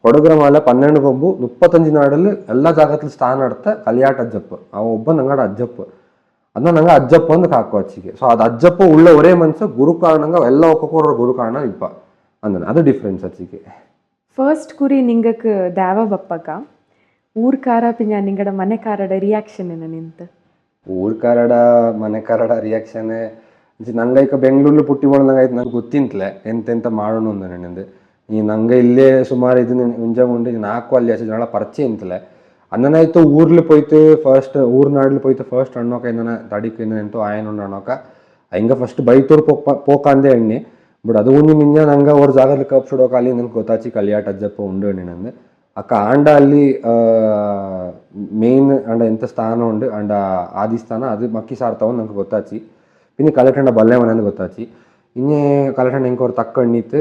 ಕೊಡಗರ ಮಾಲೆ 12 ಬೊಂಬು 35 ನಾಡಲ್ಲಿ ಎಲ್ಲ ಜಾಗದಲ್ಲಿ ಸ್ಥಾನ ಆಡ್ತ ಕಲಿಯಾಟ ಅಜ್ಜಪ್ಪ ಅವ ಒಬ್ಬ ನಂಗಡ ಅಜ್ಜಪ್ಪ ಅದನ್ನ ನಂಗೆ ಅಜ್ಜಪ್ಪ ಅಂತ ಹಾಕೋ ಆಚಿಕೆ ಸೊ ಅದು ಅಜ್ಜಪ್ಪ ಉಳ್ಳ ಒರೇ ಮನ್ಸ ಗುರುಕಾರಣಂಗ ಎಲ್ಲ ಒಕ್ಕೊರ ಗುರುಕಾರಣ ಇಪ್ಪ ಅಂದ್ರೆ ಅದು ಡಿಫ್ರೆನ್ಸ್ ಆಚಿಕೆ ಫಸ್ಟ್ ಕುರಿ ನಿಂಗಕ್ಕೆ ದೇವ ಬಪ್ಪಗ ಊರ್ಕಾರ ಪಿನ್ನ ನಿಂಗಡ ಮನೆಕಾರಡ ರಿಯಾಕ್ಷನ್ ಏನ ನಿಂತ ಊರ್ಕಾರಡ ಮನೆಕಾರಡ ರಿಯಾಕ್ಷನ್ ನಂಗೆ ಈಗ ಬೆಂಗಳೂರು ಪುಟ್ಟಿ ಬಂದಂಗಾಯ್ತು ನಂಗೆ ಗೊತ್ತಿಂತಲೆ ಎಂತೆಂತ ಮಾಡೋಣ ಅಂದ ನೆನೆಂದು ಈ ನಂಗೆ ಇಲ್ಲೇ ಸುಮಾರು ಇದನ್ನ ಉಂಜಗೊಂಡು ನಾಲ್ಕು ಅಲ್ಲಿ ಅಷ್ಟು ಜನ ಪರಿಚಯ ಇಂತಲೆ ಅನ್ನನಾಯ್ತು ಊರ್ಲಿ ಪೋಯ್ತು ಫಸ್ಟ್ ಊರ್ನಾಡ್ಲಿ ಪೋಯ್ತು ಫಸ್ಟ್ ಅಣ್ಣೋಕ ಏನನ ತಡಿಕ ಏನಂತೂ ಆಯನ ಅಣ್ಣೋಕ ಹಿಂಗೆ ಫಸ್ಟ್ ಬೈತೂರು ಪೋಕ ಅಂದೆ ಎಣ್ಣೆ ಬಟ್ ಅದು ಒಂದು ಮಿಂಜ ನಂಗೆ ಅವ್ರ ಜಾಗದಲ್ಲಿ ಕಪ್ಸಿಡೋಕೆ ಅಲ್ಲಿ ನನ್ಗೆ ಗೊತ್ತಾಚಿ ಕಲಿಯಾಟ ಅಜ್ಜಪ್ಪ ಉಂಡು ಎಣ್ಣೆ ಅಕ್ಕ ಆಂಡ ಅಲ್ಲಿ ಮೇನ್ ಅಂಡ ಎಂತ ಸ್ಥಾನ ಉಂಡು ಅಂಡ ಆದಿ ಸ್ಥಾನ ಅದು ಮಕ್ಕಿ ಸಾರ್ತಾವ ನಂಗೆ ಗೊತ್ತಾಚಿ പിന്നെ ಕಲೆಟಂಡ ಬಲ್ಲೆ ಮನೆ ಗೊತ್ತಾಚಿ ಇನ್ನೇ ಕಲೆಟಂಡ ಹೆಂಗೆ ಅವ್ರು ತಕ್ಕಣ್ಣಿತ್ತು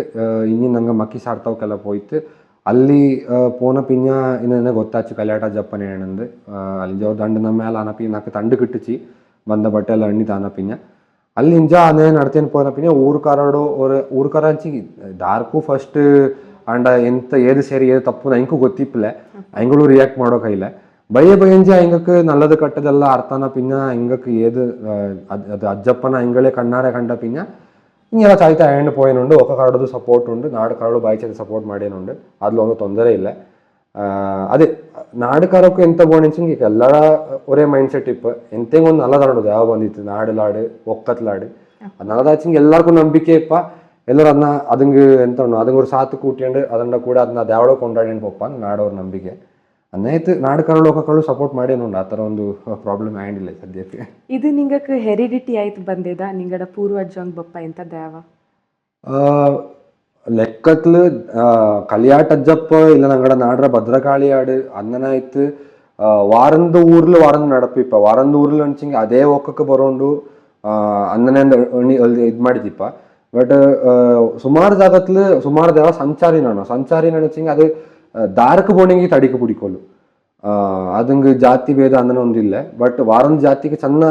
ಇನ್ನಿ ನಂಗೆ ಮಕ್ಕಿ ಸಾರ್ತಾವಕ್ಕೆಲ್ಲ ಪೋಯ್ತು ಅಲ್ಲಿ ಪೋನ ಪಿನ್ನ ಇನ್ನೇ ಗೊತ್ತಾಚಿ ಕಲ್ಯಾಟ ಜಪ್ಪನೆ ಏನಂದು ಅಲ್ಲಿ ಜೋ ದಂಡ ನಮ್ಮ ಮೇಲೆ ಅನಪಿ ನಾಲ್ಕು ತಂಡು ಕಿಟ್ಟಿಚಿ ಬಂದ ಬಟ್ಟೆ ಎಲ್ಲ ಅಣ್ಣಿತ ಅನಪಿನ ಅಲ್ಲಿ ಇಂಜ ಅದೇ ನಡ್ತೇನೆ ಪೋನ ಪಿನ್ನ ಊರ್ಕಾರ ಹಂಚಿ ದಾರ್ಕು ಫಸ್ಟ್ ಅಂಡ ಎಂತ ಏದು ಸೇರಿ ಏದು ತಪ್ಪು ಹೆಂಗೂ ಗೊತ್ತಿಪ್ಪಲೆ ಹೆಂಗಳು ರಿಯಾಕ್ಟ್ ಮಾಡೋ ಕೈಲ ಬಯ್ಯಂಜಿ ಹಿಂಗಕ್ಕೆ ನಲ್ಲದು ಕಟ್ಟದೆಲ್ಲ ಅರ್ಥನ ಪಿನ್ನ ಹಿಂಗಕ್ಕೆ ಏದು ಅದು ಅಜ್ಜಪ್ಪನ ಹಿಂಗಳೇ ಕಣ್ಣಾರೆ ಕಂಡ ಪಿನ್ನ ಹಿಂಗೆಲ್ಲ ಚಾಯ್ತಾ ಹ್ಯಾಂಡ್ ಪೋಯನುಂಡು ಒಕ್ಕ ಕಾರಡದು ಸಪೋರ್ಟ್ ಉಂಡು ನಾಡು ಕಾರಡು ಬಾಯ್ಚದ ಸಪೋರ್ಟ್ ಮಾಡೇನುಂಡು ಅದ್ಲು ಒಂದು ತೊಂದರೆ ಇಲ್ಲ ಅದೇ ನಾಡು ಕಾರಕ್ಕೂ ಎಂತ ಬೋಣಿಂಚಿಂಗ್ ಈಗ ಎಲ್ಲರ ಒರೇ ಮೈಂಡ್ ಸೆಟ್ ಇಪ್ಪ ಎಂತೆಂಗ ಒಂದು ನಲ್ಲದಾಡೋದು ಯಾವ ಬಂದಿತ್ತು ನಾಡಲಾಡು ಒಕ್ಕತ್ಲಾಡು ನಲ್ಲದಾಚಿಂಗ್ ಎಲ್ಲರಿಗೂ ನಂಬಿಕೆ ಇಪ್ಪ ಎಲ್ಲರೂ ಅದನ್ನ ಅದಂಗೆ ಎಂತ ಅದಂಗೆ ஒரு ಸಾತು ಕೂಟ್ಕೊಂಡು ಅದನ್ನ ಕೂಡ ಅದನ್ನ ದೇವಳೋ ಕೊಂಡಾಡಿನ ಪಪ್ಪ ನಾಡೋರ್ ನಂಬಿಕೆ ಅನ್ನೈತು ನಾಡು ಕರಳು ಲೋಕಗಳು ಸಪೋರ್ಟ್ ಮಾಡೇನುಂಡು ಆ ಥರ ಒಂದು ಪ್ರಾಬ್ಲಮ್ ಆ್ಯಂಡಿಲ್ಲ ಸದ್ಯಕ್ಕೆ ಇದು ನಿಂಗಕ್ಕೆ ಹೆರಿಡಿಟಿ ಆಯ್ತು ಬಂದಿದ ನಿಂಗಡ ಪೂರ್ವಜಂಗ್ ಬಪ್ಪ ಎಂತ ದೇವ ಲೆಕ್ಕತ್ಲು ಕಲಿಯಾಟ ಅಜ್ಜಪ್ಪ ಇಲ್ಲ ನಂಗಡ ನಾಡ್ರ ಭದ್ರಕಾಳಿ ಆಡು ಅನ್ನನಾಯ್ತು ವಾರಂದ ಊರ್ಲು ವಾರಂದ ನಡಪಿಪ್ಪ ವಾರಂದ ಊರ್ಲು ಅನ್ಸಿಂಗ್ ಅದೇ ಒಕ್ಕಕ್ಕೆ ಬರೋಂಡು ಅನ್ನನೆಂದ ಇದು ಮಾಡಿದಿಪ್ಪ ಬಟ್ ಸುಮಾರು ಜಾಗತ್ಲು ಸುಮಾರು ದೇವ ಸಂಚಾರಿ ನಡಿಚಿಂಗ್ ಅದು ದಾರಕ್ಕೆ ಬೋಣಿಂಗಿ ತಡಿಕ பிடிக்கொள்ளு ಅದಂಗೆ ಜಾತಿ ಭೇದ ಅಂದನೆ ಒಂದಿಲ್ಲ ಬಟ್ ವಾರೊಂದು ಜಾತಿಗೆ ಚೆನ್ನ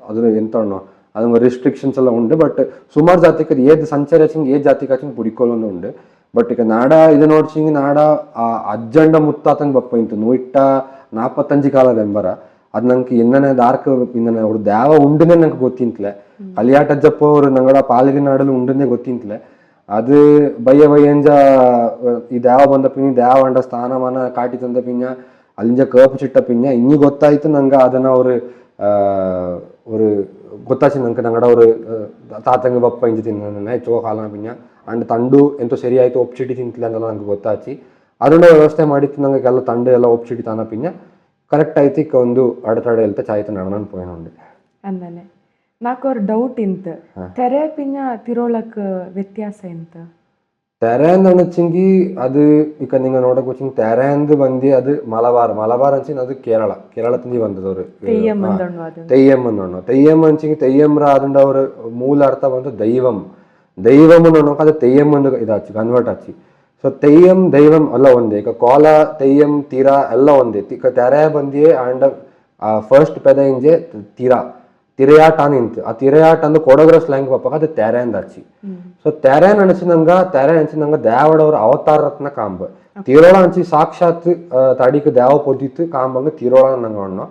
ಅದ್ರ ಎಂತ ಉಂಡು ಅದಂಗೆ ರಿಸ್ಟ್ರಿಕ್ಷನ್ಸ್ ಎಲ್ಲ ಉಂಡು ಬಟ್ ಸುಮಾರು ಜಾತಿಗೆ ಅದು ಏದ್ ಸಂಚಾರ ಏದ್ ಜಾತಿಗೆ ಹಚ್ಚಿಂಗ್ ಪುಡಿಕೋಲೊಂದು ಉಂಡು ಬಟ್ ಈಗ ನಾಡ ಇದು ನೋಡ್ಸಿಂಗ್ ನಾಡ ಅಜ್ಜಂಡ ಮುತ್ತಾತಂಗ್ ಬಪ್ಪ ಇಂತು 145 ಕಾಲ ಬೆಂಬರ ಅದು ನಂಗೆ ಇನ್ನನೇ ದಾರ್ಕ್ ಇನ್ನನೇ ಅವ್ರು ದ್ಯಾವ ಉಂಡನೇ ನಂಗೆ ಗೊತ್ತಿಂತಲೆ ಕಲಿಯಾಟಜ್ಜಪ್ಪ ಅವರು ನಂಗಡ ಪಾಲಿಗೆ ನಾಡಲು ಉಂಡನೇ ಗೊತ್ತಿಂತಲೆ ಅದು ಬಯ್ಯಂಜ ಈ ದ್ಯಾವ ಬಂದ ಪಿನ್ನಿ ದ್ಯಾವ ಅಂಡ ಸ್ಥಾನಮಾನ ಕಾಟಿ ತಂದ ಪಿಂಜ ಅಲ್ಲಿಂಜ ಕಪು ಚಿಟ್ಟ ಪಿಂಜ ಇನ್ನಿ ಗೊತ್ತಾಯ್ತು ನಂಗೆ ಅದನ್ನ ಅವರು ஒரு ಗೊತ್ತಾಚಿ ನಂಗೆ ನಂಗಡ ಅವರು ತಾತಂಗ ಬಪ್ಪ ಇಂಜಿ ತಿನ್ನ ಹೆಚ್ಚುವ ಕಾಲನ ಪಿಂಜ ಅಂಡ್ ತಂಡು ಎಂತೋ ಸರಿ ಆಯ್ತು ಒಪ್ಸಿಟಿ ತಿಂತಿಲ್ಲ ಅಂದಲ್ಲ ನಂಗೆ ಗೊತ್ತಾಚಿ ಅದನ್ನ ವ್ಯವಸ್ಥೆ ಮಾಡಿತ್ತು ನಂಗೆ ಎಲ್ಲ ತಂಡು ಎಲ್ಲ ಒಪ್ಸಿಟಿ ತಾನ ಪಿಂಜ ಕರೆಕ್ಟ್ ಆಯ್ತು ಇಕ್ಕ ಒಂದು ಅಡೆತಡೆ ಹೇಳ್ತಾ ಚಾಯ್ತು ನಡನನ್ ಪೋಯನುಂಡು ಅಂದನೆ నాకు ఒక డౌట్ ఇంత తెరే ಪಿಂಜ ತಿರೋಳಕ್ ವ್ಯತ್ಯಾಸ ಎಂತ ತೆರೆ ಅಂದಣಚಿಂಗಿ ಅದು ಈಗ ನಿಂಗೆ ನೋಡಕ್ ವಚ್ಚಿಂಗ್ ತೆರೆ ಅಂದು ಬಂದಿ ಅದು ಮಲಬಾರ್ ಅಂಚಿನ ಅದು ಕೇರಳ ತಂದಿ ಬಂದದವ್ರು ತೆಯ್ಯಂ ಅಂದಣ್ಣು ತೆಯ್ಯಂ ಅಂಚಿಂಗಿ ತೆಯ್ಯಂರ ಆದಂಡ ಅವ್ರ ಮೂಲ ಅರ್ಥ ಬಂದು ದೈವಂ ಅನ್ನೋಕ ಅದು ತೆಯ್ಯಂ ಅಂದು ಇದಾಚಿ ಕನ್ವರ್ಟ್ ಆಚಿ ಸೊ ತೆಯ್ಯಂ ದೈವಂ ಎಲ್ಲ ಒಂದೇ ಈಗ ಕೋಲ ತೆಯ್ಯಂ ತೀರಾ ಎಲ್ಲ ಒಂದೇ ಈಗ ತೆರೆ ಬಂದಿಯೇ ಅಂಡ್ ಫಸ್ಟ್ ಪೆದ ಇಂಜೆ ತಿರಯಾಟ ನಿಂತು ಆ ತಿರಯಾಟ ಅಂದು ಕೊಡಗರ ಸ್ಲ್ಯಾಂಗ್ ಪಪ್ಪಾಗ ಅದು ತೆರೆ ಅಂದಾಚಿ ಸೊ ತೆರೆ ಅನಿಸಿನಂಗ ದೇವಡವ್ರ ಅವತಾರ ರತ್ನ ಕಾಂಬ ತಿರೋಳ ಅಂಚಿ ಸಾಕ್ಷಾತ್ ತಡಿಕ ದೇವ ಪೊದ್ದಿತ್ತು ಕಾಂಬಂಗ ತಿರೋಳ ನಂಗೆ ಅಣ್ಣ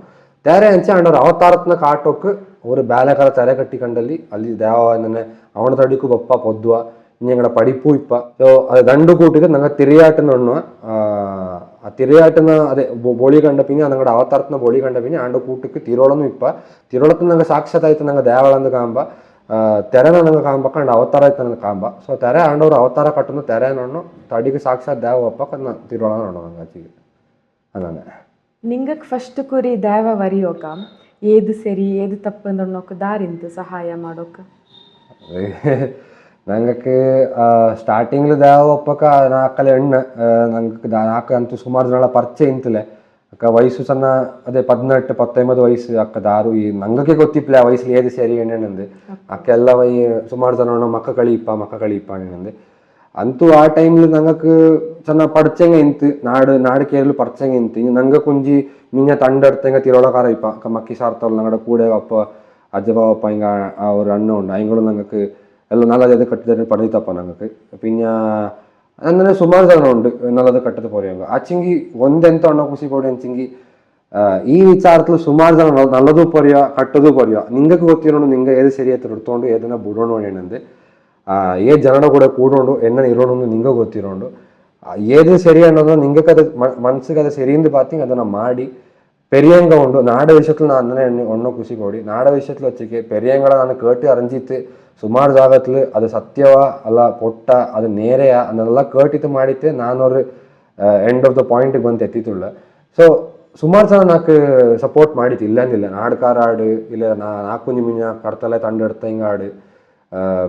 ತೆರೆ ಅಂಚಿ ಅಂಡವ್ರ ಅವತಾರತ್ನ ಕಾಟೋಕ್ ஒரு ಬೇಲೆಕಾರ ತೆರೆ ಕಟ್ಟಿ ಕಂಡಲ್ಲಿ ಅಲ್ಲಿ ದೇವ ಅವನ ತಡಿಕು ಬಪ್ಪ ಪೊದ್ದುವ ಇಂಜಂಗಡ ಪಡಿಪು ಇಪ್ಪ ಸೊ ಅದು ದಂಡು ಕೂಟಿಗೆ ನಂಗೆ ತಿರಿಯಾಟನ ಅಣ್ಣು ಆ ತಿರಿಯಾಟನ ಅದೇ ಬೋಳಿ ಕಂಡ ಪಿಂಜ ನಂಗಡ ಅವತಾರತ್ನ ಬೋಳಿ ಕಂಡ ಪಿಂಜ ಆಂಡ ಕೂಟಕ್ಕೆ ತಿರೋಳನು ಇಪ್ಪ ತಿರೋಳತ್ತ ನಂಗೆ ಸಾಕ್ಷಾತ್ ಆಯ್ತು ನಂಗೆ ದೇವಳಂದು ಕಾಂಬ ತೆರೆನ ನಂಗೆ ಕಾಂಬಕ್ಕ ಅಂಡ್ ಅವತಾರ ಆಯ್ತು ನಂಗೆ ಕಾಂಬ ಸೊ ತೆರೆ ಆಂಡವ್ರು ಅವತಾರ ಕಟ್ಟನು ತೆರೆ ನೋಡು ತಡಿಗೆ ಸಾಕ್ಷಾತ್ ದೇವ ಒಪ್ಪಕ್ಕ ಅದನ್ನ ತಿರೋಳ ನೋಡು ನಂಗೆ ಆಚಿಗೆ ಅದಾನೆ ನಿಂಗಕ್ ಫಸ್ಟ್ ಕುರಿ ದೇವ ವರಿಯೋಕ ಏದು ಸರಿ ಏದು ತಪ್ಪು ಅಂದೊಕ್ಕ ದಾರಿಂತು ಸಹಾಯ ಮಾಡೋಕ ನಂಗಕ್ಕೆ ಸ್ಟಾರ್ಟಿಂಗ್ಲು ದೇವ ಒಪ್ಪಕ ನಾಲ್ಕಲೆ ಎಣ್ಣೆ ನಂಗೆ ನಾಲ್ಕು ಅಂತೂ ಸುಮಾರು ಜನ ಪರಿಚಯ ಇಂತಲೆ ಅಕ್ಕ ವಯಸ್ಸು ಸಣ್ಣ ಅದೇ 18-19 ವಯಸ್ಸು ಅಕ್ಕ ದಾರು ಈ ನಂಗಕ್ಕೆ ಗೊತ್ತಿಪ್ಲೆ ಆ ವಯಸ್ಸಲ್ಲಿ ಏದು ಸರಿ ಎಣ್ಣೆನಂದು ಅಕ್ಕೆಲ್ಲ ಸುಮಾರು ಜನ ಮಕ್ಕ ಕಳಿಪ್ಪ ಎಣ್ಣಂದು ಅಂತೂ ಆ ಟೈಮ್ಲು ನಂಗಕ್ಕೆ ಚೆನ್ನ ಪಡ್ಚಂಗೆ ಇಂತು ನಾಡು ಕೇರಳು ಪರ್ಚಂಗೆ ಇಂತು ಇನ್ನು ನಂಗೆ ಕುಂಜಿ ಮಿಂಜ ತಂಡಡ್ತಂಗ ತಿರೋಳಕಾರ ಇಪ್ಪ ಅಕ್ಕ ಮಕ್ಕಿ ಸಾರ್ತವ್ರು ನಂಗಡ ಕೂಡೆ ಅಪ್ಪ ಅಜ್ಜಪ್ಪ ಹಿಂಗ ಅವ್ರ ಅಣ್ಣ ಉಂಡು ಅಯ್ಯಗಳು ನಂಗಕ್ಕೆ ಎಲ್ಲ ನಲ್ಲದು ಕಟ್ಟಿದ್ರೆ ಪಡೆದಿತ್ತಪ್ಪ ನಂಗೆ ಪಿಂಜ ಅಂದ್ರೆ ಸುಮಾರು ಜನ ಉಂಡು ನಲ್ಲದು ಕಟ್ಟದ ಪೊರೆಯಂಗ ಆಚಿಂಗಿ ಒಂದೆಂತ ಅಣ್ಣ ಖುಷಿ ಕೊಡಿ ಅಂಚಿಂಗಿ ಈ ವಿಚಾರದಲ್ಲಿ ಸುಮಾರು ಜನ ನಲ್ಲದು ಪೊರೆಯ ಕಟ್ಟದು ಪೊರೆಯ ನಿಂಗಕ್ಕೆ ಗೊತ್ತಿರೋಣ ನಿಂಗೆ ಏದು ಸರಿ ಆಯ್ತು ಹಿಡ್ಕೊಂಡು ಏದನ್ನ ಬಿಡೋಣ ಏನಂದೆ ಏದ್ ಜನನ ಕೂಡ ಕೂಡೋಂಡು ಎನ್ನ ಇರೋಣ ನಿಂಗೆ ಗೊತ್ತಿರೋಂಡು ಏದು ಸರಿ ಅನ್ನೋದು ನಿಂಗಕ್ಕೆ ಅದು ಮನ್ಸಿಗೆ ಅದು ಸರಿಯಿಂದ ಪಾತಿಂಗ್ ಅದನ್ನ ಮಾಡಿ பெரியங்க உண்டு நாட விஷயத்துல நான் அந்த ஒன்றும் குசி கோடி நாட விஷயத்துல வச்சுக்கே பெரியங்களை நான் கேட்டு அறிஞ்சித்து ಸುಮಾರು ಜಾಗತ್ಲು ಅದು ಸತ್ಯವ ಅಲ್ಲ ಪೊಟ್ಟ ಅದು ನೇರೆಯ ಅದನ್ನೆಲ್ಲ ಕೇಟಿತ್ತು ಮಾಡಿತ್ತೆ ನಾನೊರು ಎಂಡ್ ಆಫ್ ದ ಪಾಯಿಂಟ್ಗೆ ಬಂದು ಎತ್ತಿತ್ತುಳ್ಳ ಸೊ ಸುಮಾರು ಜನ ನಾಲ್ಕು ಸಪೋರ್ಟ್ ಮಾಡಿತ್ತು ಇಲ್ಲಂದಿಲ್ಲ ನಾಡ್ಕಾರ ಆಡು ಇಲ್ಲ ನಾಲ್ಕು ಮಿಂಜ ಕಡ್ತಲೆ ತಂಡ ಹಿಂಗೆ ಆಡು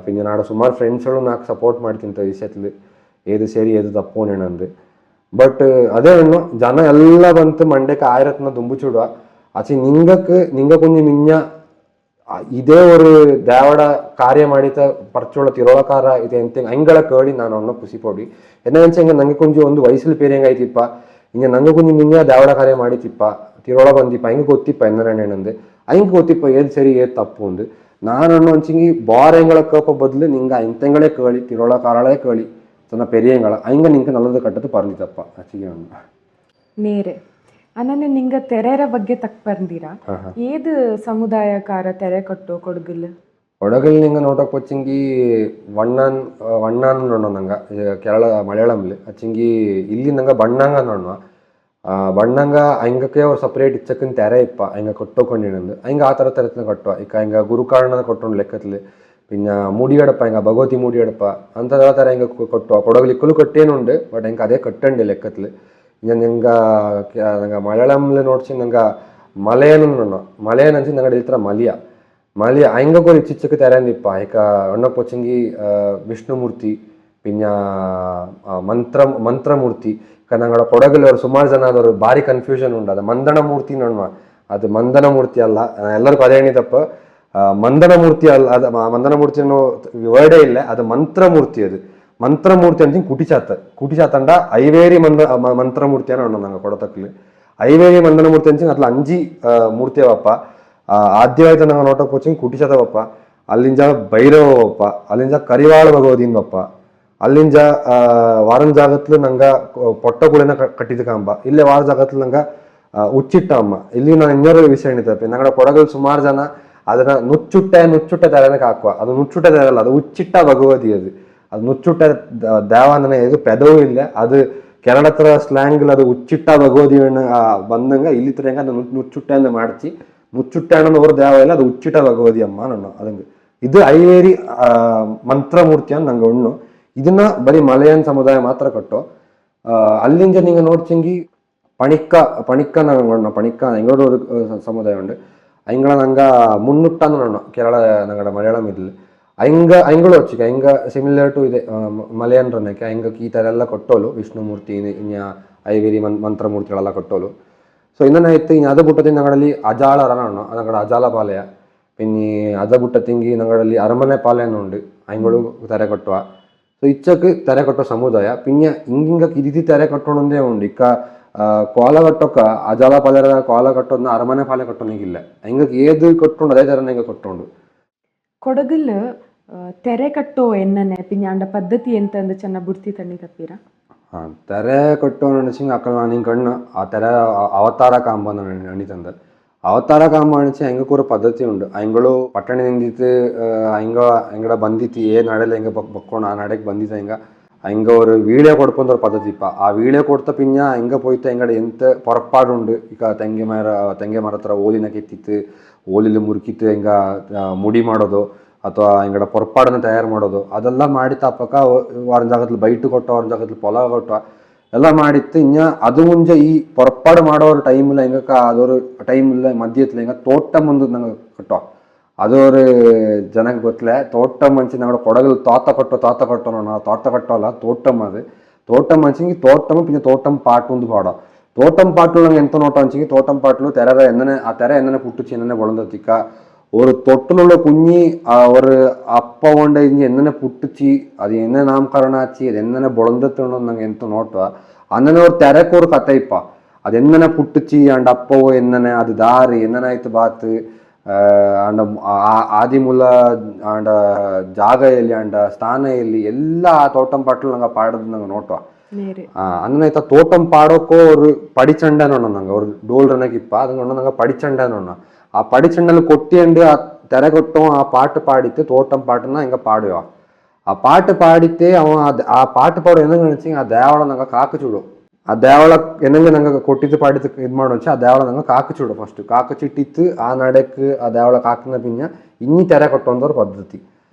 ಪಿಂಜ ನಾಡು ಸುಮಾರು ಫ್ರೆಂಡ್ಸ್ಗಳು ನಾಲ್ಕು ಸಪೋರ್ಟ್ ಮಾಡ್ತಿಂತ ವಿಷಯತ್ಲು ಏದು ಸರಿ ಏದು ತಪ್ಪು ನೆನಂದು ಬಟ್ ಅದೇ ಹೆಣ್ಣು ಜನ ಎಲ್ಲ ಬಂತು ಮಂಡ್ಯಕ್ಕೆ ಆಯಿರತ್ನ ದುಂಬುಚುಡುವ ಆಚೆ ನಿಂಗ ಕುಂಜಿ ಮಿಂಜ ಇದೇ ஒரு தேவட காரியம் ಮಾಡಿತ ಪರ್ಚೋಳ ತಿರೋಳಕಾರ ಇದೆ ಅಂತ ಅಂಗಳ ಕೇಳಿ ನಾನು ಅವನ್ನ ಖುಷಿ ಪಡಿ ಎನ್ನ ನಂಗೆ ಕುಂಜಿ ಒಂದು ವಯಸ್ಸಲ್ಲಿ ಪೇರೆಂಗ ಆಯ್ತಿಪ್ಪ ಹಿಂಗೆ ನಂಗೆ ಕುಂಜಿ ಮಿಂಜ ದೇವಡ ಕಾರ್ಯ ಮಾಡಿತಿಪ್ಪ ತಿರೋಳ ಬಂದಿಪ್ಪ ಹಿಂಗೆ ಗೊತ್ತಿಪ್ಪ ಎನ್ನಂದೆ ಹಂಗೆ ಗೊತ್ತಿಪ್ಪ ಏದು ಸರಿ ಏದು ತಪ್ಪು ಒಂದು ನಾನು ಅಂಚಿಂಗಿ ಬಾರೆಂಗಳ ಕೇಪ ಬದಲು ನಿಂಗೆ ಇಂತೆಂಗಳೇ ಕೇಳಿ ತಿರೋಳ ಕಾರಳೇ ಕೇಳಿ ತನ್ನ ಪೆರಿಯಂಗಳ ಹಂಗೆ ನಿಂಗೆ ನಲ್ಲದು ಕಟ್ಟದು ಪರ್ಲಿತಪ್ಪ ಆಚಿಗೆ ನೇರೆ ಅನನ್ಯ ನಿಂಗ ತೆರೆರ ಬಗ್ಗೆ ತಕ್ ಬಂದಿರಾ ಏದು ಸಮುದಾಯಕಾರ ತೆರೆ ಕಟ್ಟೋ ಕೊಡಗಲ್ ನಿಂಗ ನೋಟಕ್ ಪಚ್ಚಿಂಗಿ ವಣ್ಣಾನ್ ನೋಡೋ ನಂಗ ಕೇರಳ ಮಲಯಾಳಂಲಿ ಅಚ್ಚಿಂಗಿ ಇಲ್ಲಿ ನಂಗ ಬಣ್ಣಂಗ ನೋಡುವ ಬಣ್ಣಂಗ ಹಂಗಕ್ಕೆ ಅವ್ರು ಸಪ್ರೇಟ್ ಇಚ್ಚಕ್ಕನ್ ತೆರೆ ಇಪ್ಪ ಹಂಗ ಕೊಟ್ಟೋಕೊಂಡಿನಂದು ಹಂಗ ಆ ಥರ ತೆರೆತನ ಕಟ್ಟುವ ಈಗ ಹಿಂಗ ಗುರುಕಾರಣನ ಕೊಟ್ಟೊಂಡು ಲೆಕ್ಕತ್ಲಿ പിന്നെ മുടിയടപ്പ ಹಿಂಗೆ ಭಗವತಿ ಮುಡಿಯಡಪ್ಪ ಅಂಥದ್ದೆಲ್ಲ ಥರ ಹಿಂಗೆ ಕೊಟ್ಟುವ ಕೊಡಗಲಿಕ್ಕಲು ಕಟ್ಟೇನುಂಡು ಬಟ್ ಹಿಂಗೆ ಅದೇ ಕಟ್ಟಂಡಿ ಲೆಕ್ಕತ್ಲಿ ನಂಗೆ ಮಲಯಾಳಂಲಿ ನೋಡ್ಸಿ ನಂಗೆ ಮಲಯನು ಮಲಯನಂಚಿ ನಂಗಡೆ ಇಲ್ತರ ಮಲಿಯ ಹಂಗೆ ಕೂಡ ಇಚ್ಚಿಚ್ಚಕ್ಕೆ ತೆರೆಂದಿಪ್ಪ ಈಗ ಅಣ್ಣ ಪೊಚ್ಚಂಗಿ ವಿಷ್ಣುಮೂರ್ತಿ ಪಿನ್ನ ಮಂತ್ರಮೂರ್ತಿ ನಂಗಡ ಕೊಡಗಲ್ಲಿ ಅವರು ಸುಮಾರು ಜನ ಆದವರು ಭಾರಿ ಕನ್ಫ್ಯೂಷನ್ ಉಂಡು ಅದು ಮಂದನ ಮೂರ್ತಿ ನೋಡುವ ಅದು ಮಂದನ ಮೂರ್ತಿ ಅಲ್ಲ ಎಲ್ಲರಿಗೂ ಅದೇ ಏನಿದಪ್ಪ ಮಂದನ ಮೂರ್ತಿ ಅಲ್ಲ ಅದು ಮಂದನ ಮೂರ್ತಿ ಅನ್ನೋ ವರ್ಡೇ ಇಲ್ಲ ಅದು ಮಂತ್ರಮೂರ್ತಿ ಅದು ಮಂತ್ರಮೂರ್ತಿ ಅಂತ ಕುಟಿಚಾತಂಡ ಐವೇರಿ ಮಂತ್ರಮೂರ್ತಿ ಅನ್ನೋ ನಂಗೆ ಕೊಡತಕ್ಕಲಿ ಐವೇರಿ ಮಂದನ ಮೂರ್ತಿ ಅಂಚಿಂಗ್ ಅತ್ಲ ಅಂಜಿ ಮೂರ್ತಿ ಅವಪ್ಪ. ಆದ್ಯವಾಯ್ತು ನಂಗೆ ನೋಟಕ್ಕೆ ಹೋಚಿಂಗ್ ಕುಟಿಸದವಪ್ಪ, ಅಲ್ಲಿಂಜ ಭೈರವಪ್ಪ, ಅಲ್ಲಿಂಜ ಕರಿವಾಳ ಭಗವದಿನ್ ಬಪ್ಪ, ಅಲ್ಲಿಂಜ ವಾರನ್ ಜಾಗತ್ಲು ನಂಗ ಪೊಟ್ಟಗುಳಿನ ಕಟ್ಟಿದ ಕಾಂಬ, ಇಲ್ಲೇ ವಾರ ಜಾಗತ್ಲು ನಂಗ ಉಚ್ಚಿಟ್ಟ ಅಮ್ಮ. ಇಲ್ಲಿ ನಾನು ಇನ್ನೊರು ವಿಷಯ ಹೇಳಿದ್ದೆ, ನಂಗಡ ಕೊಡಗಲ್ ಸುಮಾರು ಜನ ಅದನ್ನ ನುಚ್ಚುಟ್ಟೆ ತೆರನಕ್ಕೆ ಹಾಕುವ, ಅದು ನುಚ್ಚುಟ್ಟೆ ತೆರಲ್ಲ, ಅದು ಉಚ್ಚಿಟ್ಟ ಭಗವತಿ. ಅದು ನುಚ್ಚುಟ್ಟ ದೇವಾಂದನೆ ಇದು ಪೆದವೂ ಇಲ್ಲ, ಅದು ಕೆರಳತ್ರ ಸ್ಲ್ಯಾಂಗ್ ಅದು ಉಚ್ಚಿಟ್ಟ ಭಗವತಿ ಬಂದಂಗ ಇಲ್ಲಿ ತರಂಗ ಅದು ನುಚ್ಚುಟ್ಟೆ ಅಂತ ಮಾಡ್ತಿ. ನುಚ್ಚುಟ್ಟೆ ಅನ್ನೋ ಅವ್ರ ದೇವ ಇಲ್ಲ, ಅದು ಉಚ್ಚಿಟ್ಟ ಭಗವತಿ ಅಮ್ಮ ನನ್ನ ಅದಂಗೆ. ಇದು ಐವೇರಿ ಮಂತ್ರಮೂರ್ತಿ ಅಂತ ನಂಗೆ ಉಣ್ಣು. ಇದನ್ನ ಬರೀ ಮಲಯನ್ ಸಮುದಾಯ ಮಾತ್ರ ಕಟ್ಟೋ. ಅಲ್ಲಿಂದ ನೀವು ನೋಡ್ತಿಂಗಿ ಪಣಿಕ್ಕ ನಂಗೆ ಪಣಿಕ್ಕ ಎಂಗಳೂರು ಸಮುದಾಯ ಉಂಡು. ಐಂಗಳ ನಂಗ ಮುನ್ನುಟ್ಟಾನು ನೋಡೋಣ ಕೇರಳ ನಂಗಡ ಮಲಯಾಳಂ ಇದ್ಲು ಐಂಗಳು ವಚ್ಚಿಗೆ ಐಂಗ ಸಿಮಿಲರ್ ಟು ಇದೆ ಮಲಯನ್ ರನ್ನಕ್ಕೆ ಐಂಗಕ್ಕೆ ಈ ಥರ ಎಲ್ಲ ಕೊಟ್ಟೋಲು ವಿಷ್ಣುಮೂರ್ತಿ ಇನ್ನ ಐವೇರಿ ಮಂತ್ರಮೂರ್ತಿಗಳೆಲ್ಲ ಕೊಟ್ಟೋಲು. ಸೊ ಇನ್ನೇನು ಆಯ್ತು ಇನ್ನು ಅದು ಬಿಟ್ಟತಿ ನಂಗಡಲ್ಲಿ ಅಜಾಳ ರಣ ನಂಗಡ ಅಜಾಲ ಪಾಲಯ ಪಿನ್ನಿ ಅದ ಬಿಟ್ಟ ತಿಂಗಿ ನಂಗಡಲ್ಲಿ ಅರಮನೆ ಪಾಲಯನ ಉಂಡು ಐಂಗಳು ತೆರೆ ಕಟ್ಟುವ. ಸೊ ಇಚ್ಚಕ್ಕೆ ತೆರೆ ಕಟ್ಟೋ ಸಮುದಾಯ ಪಿನ್ಯ ಹಿಂಗಿಂಗಕ್ಕೆ ಇದಿ ತೆರೆ ಕಟ್ಟೋಣಂದೇ ಉಂಡು. ಇಕ್ಕ ಕೋಲ ಕಟ್ಟೋಕ ಅಜಾಲ ಪಾಲರ ಕೋಲ ಕಟ್ಟೋದನ್ನ ಅರಮನೆ ಪಾಲೆ ಕಟ್ಟೋನಿಗಿಲ್ಲ, ಹಿಂಗಕ್ಕೆ ಏದು ಕಟ್ಟೋಂಡು ಅದೇ ಥರನೇ ಹಿಂಗೆ ಕಟ್ಟೋಂಡು. ಕೊಡಗಲ್ ತೆರೆ ಕಟ್ಟೋ ಎನ್ನನೆ ಪಿನ್ಯಾಂಡ ಪದ್ಧತಿ ಎಂತ ಚೆನ್ನ ಬುಡ್ತಿ ತಣ್ಣಿ ತಪ್ಪೀರ? ತೆರೆ ಕಟ್ಟೋ ನೆನಸಿಂಗ್ ಅಕ್ಕ ನಿಂಗೆ ಕಣ್ಣು ಆ ತೆರೆ ಅವತಾರ ಕಾಂಬ ಅಣಿತಂದ ಅವತಾರ ಕಾಂಬ ಅಣಿಸಿ ಹೆಂಗೆ ಕೂರ ಪದ್ಧತಿ ಉಂಡು. ಹಂಗಳು ಪಟ್ಟಣ ನಿಂದಿತ್ತು ಹೆಂಗಡ ಬಂದಿತ್ತು ನಡೆಯಲ್ಲ ಹೆಂಗೆ ಬಕ್ಕೊಂಡು ಆ ನಡೆಗೆ ಬಂದಿತ್ತು ಹೆಂಗೆ ஒரு வீடியோ கொடுப்போன்ற ஒரு பద్ధதி. இப்போ ಆ வீடியோ கொடுத்த பின்னா எங்கே போயிட்டு எங்கட ಎಂತ பொறப்பாடு ಉಂಡು. ಈಗ ತೆಂಗೆ ಮರತ್ರ ಓಲಿನ ಕೆತ್ತಿತ್ತು ಓಲಿಲಿ ಮುರುಕಿತ್ತು ಹೆಂಗ ಮುಡಿ ಮಾಡೋದು ಅಥವಾ ಹೆಂಗಡ பொறப்பாಡನ್ನ ತಯಾರು ಮಾಡೋದು ಅದೆಲ್ಲ ಮಾಡಿ ತಪ್ಪಕ ವಾರ ಜಾಗದಲ್ಲಿ ಬೈಟು ಕೊಟ್ಟು ಅವ್ರ ಜಾಗದಲ್ಲಿ ಪೊಲ ಕೊಟ್ಟು ಎಲ್ಲ ಮಾಡಿತ್ತು. ಇನ್ನ ಅದು ಮುಂಜೆ ಈ பொறப்பாடு ಮಾಡೋರು ಟೈಮಿಲ್ಲ ಹೆಂಗಕ್ಕ ಅದೊರು ಟೈಮಿಲ್ಲ ಮಧ್ಯத்தில் ಹೆಂಗ ತೋಟ ಮುಂದೆ ನಂಗೆ ಕಟ್ಟೋ அது ஒரு ஜனக்கு ಗೊತ್ತಲೆ தோட்டம் மனுச்சு நம்மளோட கொடகுல தோத்த கட்டணும் தோட்ட கட்டோல தோட்டம் அது தோட்டம் மனுச்சுங்க தோட்டமும் பின்ன தோட்டம் பாட்டு வந்து பாடும். தோட்டம் பாட்டுல நாங்கள் ఎంత நோட்டம் வச்சுங்க தோட்டம் பாட்டுல தெர என்னென்ன ஆ தெர என்னென்ன புட்டுச்சு என்னென்ன வளர்ந்துச்சிக்கா ஒரு தொட்டிலுள்ள குഞ്ഞി ஒரு அப்பா உண்ட என்னென்ன புட்டுச்சு அது என்ன நாமಕರಣ ஆச்சு அது என்னென்ன வளர்ந்துட்டோன்னு நாங்கள் ಎಂತ ನೋಟುವ ಅನ್ನನೆ ஒரு ತೆರಕ್ಕೆ ஒரு ಕಥೆ ಇಪ್ಪ ಅದು என்னென்ன புட்டுச்சு ಅಂಡ್ ಅಪ್ಪವೋ என்னென்ன ಅದು ದಾರಿ என்னென்ன ಆಯ್ತು ಬಾತು ಅಂಡ ಆದಿಮೂಲ ಅಂಡ ಜಾಗ ಎಲ್ಲಿ ಅಂಡ ಸ್ಥಾನ ಎಲ್ಲಿ ಎಲ್ಲ ತೋಟಂ ಪಾಟಲು ನಂಗೆ ಪಾಡೋದು ನಂಗೆ ನೋಟುವ ಅನ್ನೈತ ತೋಟಂ ಪಾಡೋಕ್ಕೋ ஒரு படிச்சண்டன்னு ஒன்று நாங்கள் ஒரு டோல் ரனக்கு இப்போ அதுங்க ஒன்று நாங்கள் படிச்சண்டன்னு ஒன்று ಆ படிச்சண்டಲ್ಲಿ ಕೊಟ್ಟಿಯಂಡು ಆ ತೆರೆ ಕೊಟ್ಟோம் ಆ ಪಾಟು ಪಾಡಿತ್ತು ತೋಟಂ ಪಾಟನ್ನ ಹಿಂಗೆ ಪಾಡುವ ಆ ಪಾಟು ಪಾಡಿತ್ತೆ ಅವன் ಆ ಪಾಟು ಪಾಡು என்ன நினைச்சிங்க ಆ ದೇವಳ ನಂಗೆ ಕಾಕು ಚೂಡು ಆ ದೇವಳ என்னங்க ನಂಗೆ ಕೊಟ್ಟಿದ್ದು ಪಾಡಿದ್ದು ಇದು ಮಾಡೋಂಚೆ ಆ ದೇವಳ ನಂಗೆ ಕಾಕು ಚೂಡು ಫಸ್ಟ್ ಕಾಕು ಚಿಟ್ಟಿತ್ತು ಆ ನಡೆಕ್ಕೆ ಆ ದೇವಳ ಕಾಕಿನ ಪಿನ್ನ ಇನ್ನಿ ತೆರೆ ಕೊಟ್ಟೊಂದವ್ರ ಪದ್ಧತಿ.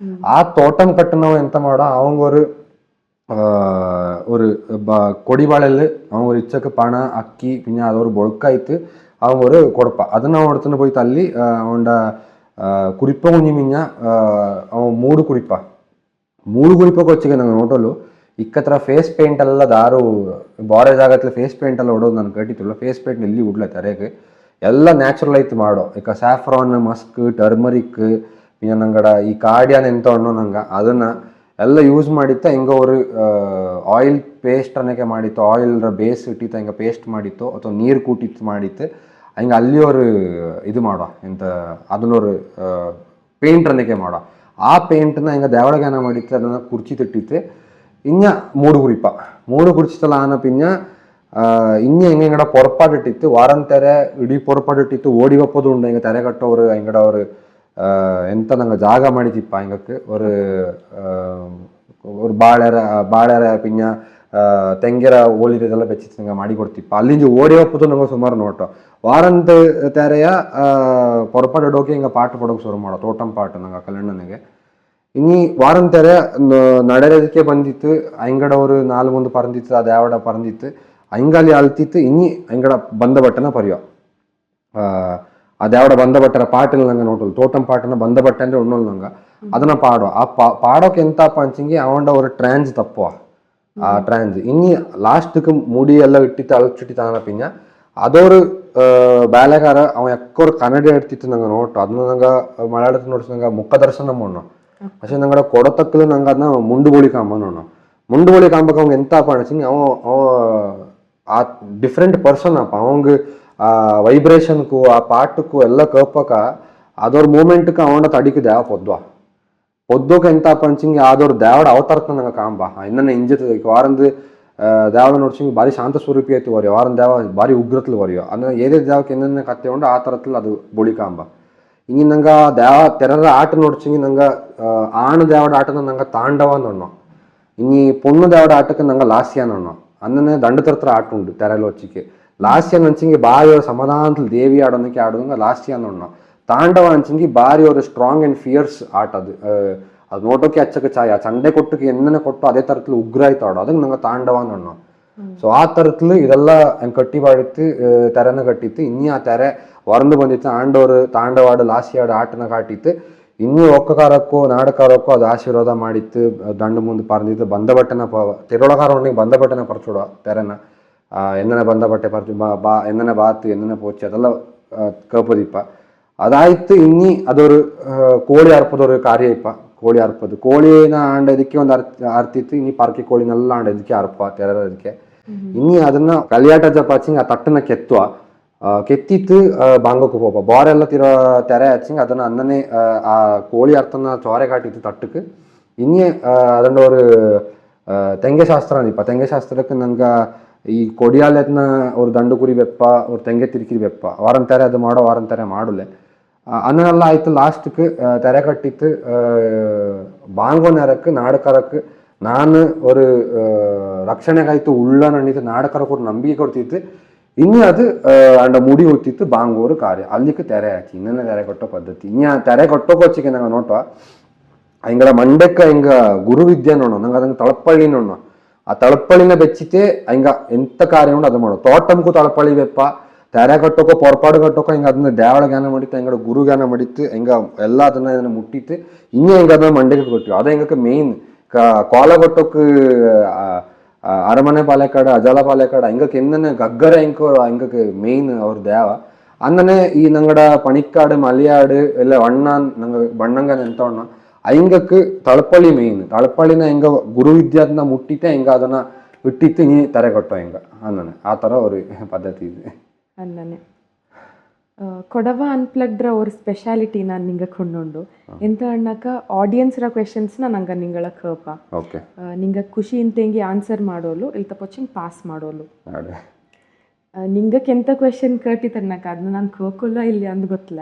ಆ ತೋಟಂ ಕಟ್ಟನವ ಎಂತ ಮಾಡೋ அவங்க ஒரு கொடிவாளல் அவங்க ஒரு இச்சக்கு பணம் அக்கி பின்ன அது ஒரு பொழுக்காய்த்து அவங்க ஒரு கொடுப்பா ಅದನ್ನ அவன் எடுத்துன்னு போய் தள்ளி அவனோட குறிப்ப குഞ്ഞி மிஞ்ச அவன் ಮೂಡು ಕುರಿಪಕ್ಕೆ ವಚ್ಚಿಗೆ ನಂಗೆ ನೋಟೋಲು ಇಕ್ಕತ್ರ ಫೇಸ್ ಪೇಂಟ್ ಎಲ್ಲ ದಾರು ಬಾರೆ ಜಾಗತ್ಲೆ ಫೇಸ್ ಪೇಂಟ್ ಎಲ್ಲ ಹೊಡೋದು ನಾನು ಕಟ್ಟಿತ್ತಿಲ್ಲ. ಫೇಸ್ ಪೇಂಟ್ ಎಲ್ಲಿ ಉಡ್ಲ ತೆರೆಗೆ ಎಲ್ಲ ನ್ಯಾಚುರಲ್ ಆಯ್ತು ಮಾಡೋ. ಈಗ ಸ್ಯಾಫ್ರಾನ್ ಮಸ್ಕ್ ಟರ್ಮರಿಕ್ പിന്നെ ನಂಗಡ ಈ ಕಾರ್ಡಿಯಾನ್ ಎಂತ ಅನ್ನೋ ನಂಗೆ ಅದನ್ನ ಎಲ್ಲ ಯೂಸ್ ಮಾಡಿತ್ತ ಹಿಂಗೆ ஒரு ಆಯಿಲ್ ಪೇಸ್ಟ್ ಅನ್ನಕ್ಕೆ ಮಾಡಿತ್ತು ಆಯಿಲ್ ಬೇಸ್ ಇಟ್ಟಿತ್ತು ಹಿಂಗೆ ಪೇಸ್ಟ್ ಮಾಡಿತ್ತು ಅಥವಾ ನೀರು ಕೂಟಿತ್ತು ಮಾಡಿತ್ತು ಹಿಂಗೆ ಅಲ್ಲಿ ஒரு ಇದು ಮಾಡೋ ಎಂತ ಅದನ್ನೊರು ಪೇಂಟ್ ಅನ್ನಕ್ಕೆ ಮಾಡೋ. ಆ ಪೇಂಟ್ನ ಹಿಂಗೆ ದೇವಳಗಾನ ಮಾಡಿತ್ತು ಅದನ್ನು ಕುರ್ಚಿ ತಿಟ್ಟಿತ್ತು ഇഞ്ഞ മൂട് കുറിച്ചിട്ടുള്ള ആന പിന്നെ ഇഞ്ഞ എങ്ങടെ പുറപ്പാടിട്ടിട്ട് വാരം തെര ഇടി പുറപ്പാടിട്ടിട്ട് ഓടി വെപ്പതുണ്ട് ಹಿಂಗೆ ತೆರೆ ಕಟ್ಟೋರು ಹಿಂಗಡ ಅವರು ಎಂತ ನಂಗೆ ಜಾಗ ಮಾಡಿತಿಪ್ಪ ಹಿಂಗಕ್ಕೆ ஒரு ಬಾಳೆರ ಪಿನ್ನ ತೆಂಗೆರ ಓಲಿರೋದೆಲ್ಲ ಬೆಚ್ಚಿತ್ತು ನಂಗೆ ಮಾಡಿ ಕೊಡ್ತಿಪ್ಪ ಅಲ್ಲಿಂದ ಓಡಿ ಹೋಗ್ಬೋದು ನಂಗೆ ಸುಮಾರು ನೋಟು ವಾರಂತ ತೆರೆಯ പുറപ്പാട് ಇಡೋಕೆ ಹಿಂಗೆ ಪಾಟು ಪಡೋಕೆ ಶುರು ಮಾಡೋ ತೋಟಂ ಪಾಟು ನಂಗೆ ಕಲ್ಯಾಣನಿಗೆ ഇനി വാരം തെര നടരതിക്കെ ಬಂದಿತ್ತು ಐಂಗಡ ഒരു 4 പറന്നിತ್ತು ಅದು ಯಾವಡ പറന്നിತ್ತು ಐಂಗಾಲಿ ಅಳ್ತಿತ್ತು ಇನಿ ಐಂಗಡ ಬಂದ ಬಟ್ಟನ ಪರಿಯೋ ಅದು ಯಾವಡ ಬಂದ ಬಟ್ಟರ ಪಾಟಲ್ಲಿ ನಂಗೆ ನೋಟಲ್ ತೋಟಂ ಪಾಟನ ಬಂದ ಬಟ್ಟೆ ಅಂದ್ರೆ ಉಣ್ಣೋಲ್ ನಂಗೆ ಅದನ್ನ ಪಾಡೋ ಆ ಪಾಡೋಕೆ ಎಂತಪ್ಪ ಅಂಚಿಂಗಿ ಅವಂಡ ஒரு ಟ್ರಾನ್ಸ್ ತಪ್ಪುವ ಆ ಟ್ರಾನ್ಸ್ ಇನಿ ಲಾಸ್ಟ್ಗೆ ಮುಡಿ ಎಲ್ಲ ಇಟ್ಟಿತ್ತು ಅಳಚಿಟ್ಟಿತ್ತಾನ ಪಿನ್ನ ಅದೊರು ಬೇಲೆಗಾರ ಅವ ಎಕ್ಕೋರು ಕನ್ನಡ ಇಡ್ತಿತ್ತು ನಂಗೆ ನೋಟು ಅದನ್ನ ನಂಗೆ ಮಲಯಾಳത്തിൽ ನೋಡಿಸ್ ನಂಗೆ ಮುಖ ದರ್ಶನ ಮಾಡೋಣ പക്ഷെ ഞങ്ങളുടെ കൊടത്തക്കിൽ ഞങ്ങൾക്ക് അന്ന് മുണ്ടുപൊളി കാമ്പ മുണ്ടുപൊളി കാമ്പൊക്കെ அவங்க ಎಂತಪ್ಪ ಅನಿಸಿಂಗ್ ಅವ ಆ ಡಿಫ್ರೆಂಟ್ ಪರ್ಸನ್ ಅಪ್ಪ ಅವಂಗ ಆ ವೈಬ್ರೇಷನ್ಕು ಆ ಪಾಟಕ್ಕೂ ಎಲ್ಲ ಕೇಪಕ ಅದವ್ರ ಮೂಮೆಂಟ್ಗೆ ಅವನ ತಡಿಕೆ ದೇವ పొద్దుకు ఎంత పంచింగ్ యాదోడు దేవుడు అవతరుతుందంగ కాంబ ಇನ್ನನ್ನ ಇಂಜಿತ ವಾರಂದು ದೇವದ ನೋಡ್ಸಿಂಗ್ ಭಾರಿ ಶಾಂತ ಸ್ವರೂಪಿ ಆಯ್ತು ವರಿಯೋ ವಾರನ್ ದೇವ ಭಾರಿ ಉಗ್ರತ್ಲು ವರಿಯೋ ಅಂದ್ರೆ ಏದೇ ದೇವಕ್ಕೆ ಎನ್ನ ಕತ್ತೆ ಉಂಡು ಆ ತರತ್ಲು ಅದು ಬೊಳಿ ಕಾಂಬ ಹಿಂಗೆ ನಂಗ ದೇವ ತೆರರ ಆಟ ನೋಡ್ಸಿಂಗ್ ನಂಗ ಆಣ ದೇವಡ ಆಟನ ನಂಗ ತಾಂಡವ ಅನ್ನೋ ಇನ್ನಿ ಪೊಣ್ಣು ದೇವಡ ಆಟಕ್ಕೆ ನಂಗ ಲಾಸ್ಯ ಅನ್ನೋ ಅನ್ನನೆ ದಂಡ ತರತ್ರ ಆಟ ಉಂಡು ತೆರಲು ವಚ್ಚಿಕೆ ಲಾಸ್ಯ ನಂಚಿಂಗೆ ಬಾರಿ ಸಮಾಧಾನത്തിൽ ದೇವಿ ಆಡೋದಕ್ಕೆ ಆಡೋದಂಗ ಲಾಸ್ಯ ಅನ್ನೋ ತಾಂಡವ ಅಂಚಿಂಗಿ ಬಾರಿ ಅವರು ಸ್ಟ್ರಾಂಗ್ ಅಂಡ್ ಫಿಯರ್ಸ್ ಆಟ ಅದು ನೋಟೋಕೆ ಹಚ್ಚಕ್ಕೆ ಚಾಯ ಚಂಡೆ ಕೊಟ್ಟಕ್ಕೆ ಎಣ್ಣೆ ಕೊಟ್ಟು ಅದೇ ತರತ್ಲು ಉಗ್ರ ಆಯ್ತು ಆಡೋ ಅದಕ್ಕೆ ನಂಗೆ ತಾಂಡವ ಅನ್ನೋ ಸೊ ಆ ತರತ್ಲು ಇದೆಲ್ಲ ಹಂಗೆ ಕಟ್ಟಿ ಬಾಡಿತ್ತು ತೆರೆನ ಕಟ್ಟಿತ್ತು ಇನ್ನೀ ಆ ತೆರೆ ಹೊರಂದು ಬಂದಿತ್ತು ಆಂಡೋರು ತಾಂಡವಾಡು ಲಾಸಿ ಆಡು ಆಟನ ಕಾಟಿತ್ತು ಇನ್ನೂ ಒಕ್ಕಕಾರಕ್ಕೂ ನಾಡಕಾರಕ್ಕೂ ಅದು ಆಶೀರ್ವಾದ ಮಾಡಿತ್ತು ದಂಡು ಮುಂದೆ ಪರ್ದಿತ್ತು ಬಂದ ಬಟ್ಟೆನ ತಿರುಳಗಾರವನಿಗೆ ಬಂದ ಬಟ್ಟೆನ ಪರ್ಚೋಡ ತೆರೆನ ಎಣ್ಣೆನ ಬಂದ ಬಟ್ಟೆ ಪರ್ಚು ಬಾ ಎಣ್ಣೆನ ಬಾತು ಎಣ್ಣೆನ ಪೋಚಿ ಅದೆಲ್ಲ ಕೇಪದಿಪ್ಪ ಅದಾಯ್ತು ಇನ್ನಿ ಅದೊರು ಕೋಳಿ ಅರ್ಪದವ್ರ ಕಾರ್ಯ ಇಪ್ಪ ಕೋಳಿ ಅರ್ಪದು ಕೋಳಿನ ಆಂಡದಕ್ಕೆ ಒಂದು ಅರ್ತಿತ್ತು ಇನ್ನಿ ಪಾರ್ಕಿ ಕೋಳಿನೆಲ್ಲ ಆಂಡದಕ್ಕೆ ಅರ್ಪ ತೆರದಕ್ಕೆ ಇನ್ನಿ ಅದನ್ನ ಕಲಿಯಾಟ ಜಪಾಚಿಂಗ್ ಆ ತಟ್ಟನ ಕೆತ್ತಿತ್ತು ಬಾಂಗಕ್ಕೆ ಹೋಪ ಬಾರೆಲ್ಲ ತೆರೆ ಹಚ್ಚಿಂಗ್ ಅದನ್ನ ಅನ್ನನೇ ಆ ಕೋಳಿ ಅರ್ಥನ ಚೋರೆ ಕಾಟಿತ್ತು ತಟ್ಟಕ್ಕೆ ಇನ್ನೇ ಅದನ್ನ ஒரு ತೆಂಗೆ ಶಾಸ್ತ್ರ ಅನಿಪ್ಪ ತೆಂಗೆ ಶಾಸ್ತ್ರಕ್ಕೆ ನಂಗೆ ಈ ಕೊಡಿಯಾಲೆದ್ನ ಅವ್ರು ದಂಡು ಕುರಿ ಬೆಪ್ಪ ಅವ್ರು ತೆಂಗೆ ತಿರುಕಿ ಬೆಪ್ಪ ವಾರಂ ತೆರೆ ಅದು ಮಾಡೋ ವಾರಂ ತೆರೆ ಮಾಡಲೆ ಅನ್ನೆಲ್ಲ ಆಯ್ತು ಲಾಸ್ಟ್க்கு ತೆರೆ ಕಟ್ಟಿತ್ತು ಬಾಂಗೋ நேரಕ್ಕೆ ನಾಡಕರಕ್ಕೆ ನಾನು ஒரு ರಕ್ಷಣೆಗಾಯ್ತು ಉಳ್ಳ ನನ್ನಿತ್ತು ನಾಡಕರಕ್ಕೆ ஒரு ನಂಬಿಕೆ ಕೊಡ್ತಿತ್ತು ಇನ್ನೂ ಅದು ಅಂಡ ಮುಡಿ ಹೋಗ್ತಿತ್ತು ಬಾಂಗೋರು ಕಾರ್ಯ ಅಲ್ಲಿಕ್ಕೆ ತೆರೆ ಹಾಕಿ ಇನ್ನೇ ತೆರೆ ಕೊಟ್ಟೋ ಪದ್ಧತಿ ಇನ್ನ ತೆರೆ ಕೊಟ್ಟೋಕೋಚಿಗೆ ನಂಗೆ ನೋಟೋ ಹಿಂಗಡ ಮಂಡಕ್ಕ ಹಿಂಗ ಗುರು ವಿದ್ಯೆ ನೋಡೋ ನಂಗೆ ಅದಂಗೆ ತಳಪಳ್ಳಿ ನೋಡೋ ಆ ತಳಪಳ್ಳಿನ ಬೆಚ್ಚಿತೆ ಹಿಂಗ ಎಂತ ಕಾರ್ಯ ಉಂಟು ಅದು ಮಾಡೋ ತೋಟಂಕು ತಳಪಳ್ಳಿ ಬೆಪ್ಪ ತೆರೆ ಕಟ್ಟೋಕೋ ಪೊರ್ಪಾಡು ಕಟ್ಟೋಕೋ ಹಿಂಗೆ ಅದನ್ನ ದೇವಳ ಜ್ಞಾನ ಮಾಡಿತ್ತು ಹಿಂಗಡ ಗುರು ಜ್ಞಾನ ಮಾಡಿತ್ತು ಹಿಂಗ ಎಲ್ಲ ಅದನ್ನ ಮುಟ್ಟಿತ್ತು ಇನ್ನೇ ಹಿಂಗ ಅದನ್ನ ಮಂಡಕ್ಕೆ ಕೊಟ್ಟಿವಿ ಅದ ಹಿಂಗಕ್ಕೆ ಮೇನ್ ಕೋಲ ಕೊಟ್ಟೋಕ್ ಅರಮನೆ ಪಾಲೆಕಾಡು ಅಜಲ ಪಾಲೆಕಾಡು ಹಿಂಗಕ್ಕೆ ಎನ್ನ ಗಗ್ಗರ ಹಿಂಗಕ್ಕೆ ಮೇನ್ ಅವ್ರ ದೇವ ಅನ್ನನೆ ಈ ನಂಗಡ ಪಣಿಕ್ಕಾಡು ಮಲಿಯಾಡು ಎಲ್ಲ ವಣ್ಣಾನ್ ನಂಗೆ ಬಣ್ಣಂಗ ನೆಂತವಣ್ಣ ಹಿಂಗಕ್ಕೆ ತಳಪಳ್ಳಿ ಮೇನ್ ತಳಪಳ್ಳಿನ ಹಿಂಗ ಗುರು ವಿದ್ಯಾದನ್ನ ಮುಟ್ಟಿತೆ ಹಿಂಗ ಅದನ್ನ ಇಟ್ಟಿತ್ತು ನೀ ತೆರೆ ಕೊಟ್ಟೋ ಹಿಂಗ ಅನ್ನನೆ ಆ ಥರ ಅವ್ರ ಪದ್ಧತಿ ಇದೆ ಅನ್ನನೆ ಕೊಡವ ಅನ್ಪ್ಲಗ್ಡ್ರ ಅವ್ರ ಸ್ಪೆಷಾಲಿಟಿ ನಾನು ನಿಂಗೆ ಕೊಂಡುಂಡು ಎಂತ ಅಣ್ಣಕ ಆಡಿಯನ್ಸ್ರ ಕ್ವೆಶನ್ಸ್ನ ನಂಗೆ ನಿಂಗಳ ಕೇಪ ಓಕೆ ನಿಂಗೆ ಖುಷಿ ಇಂತೆಂಗಿ ಆನ್ಸರ್ ಮಾಡೋಲು ಇಲ್ತ ಪೊಚ್ಚಿಂಗ್ ಪಾಸ್ ಮಾಡೋಲು ನಿಂಗಕ್ಕೆ ಎಂತ ಕ್ವೆಶನ್ ಕೇಟಿತ್ತನ್ನಕ ಅದನ್ನ ನಾನು ಕೇಳ್ಕೊಲ್ಲ ಇಲ್ಲಿ ಅಂದ್ ಗೊತ್ತಲ್ಲ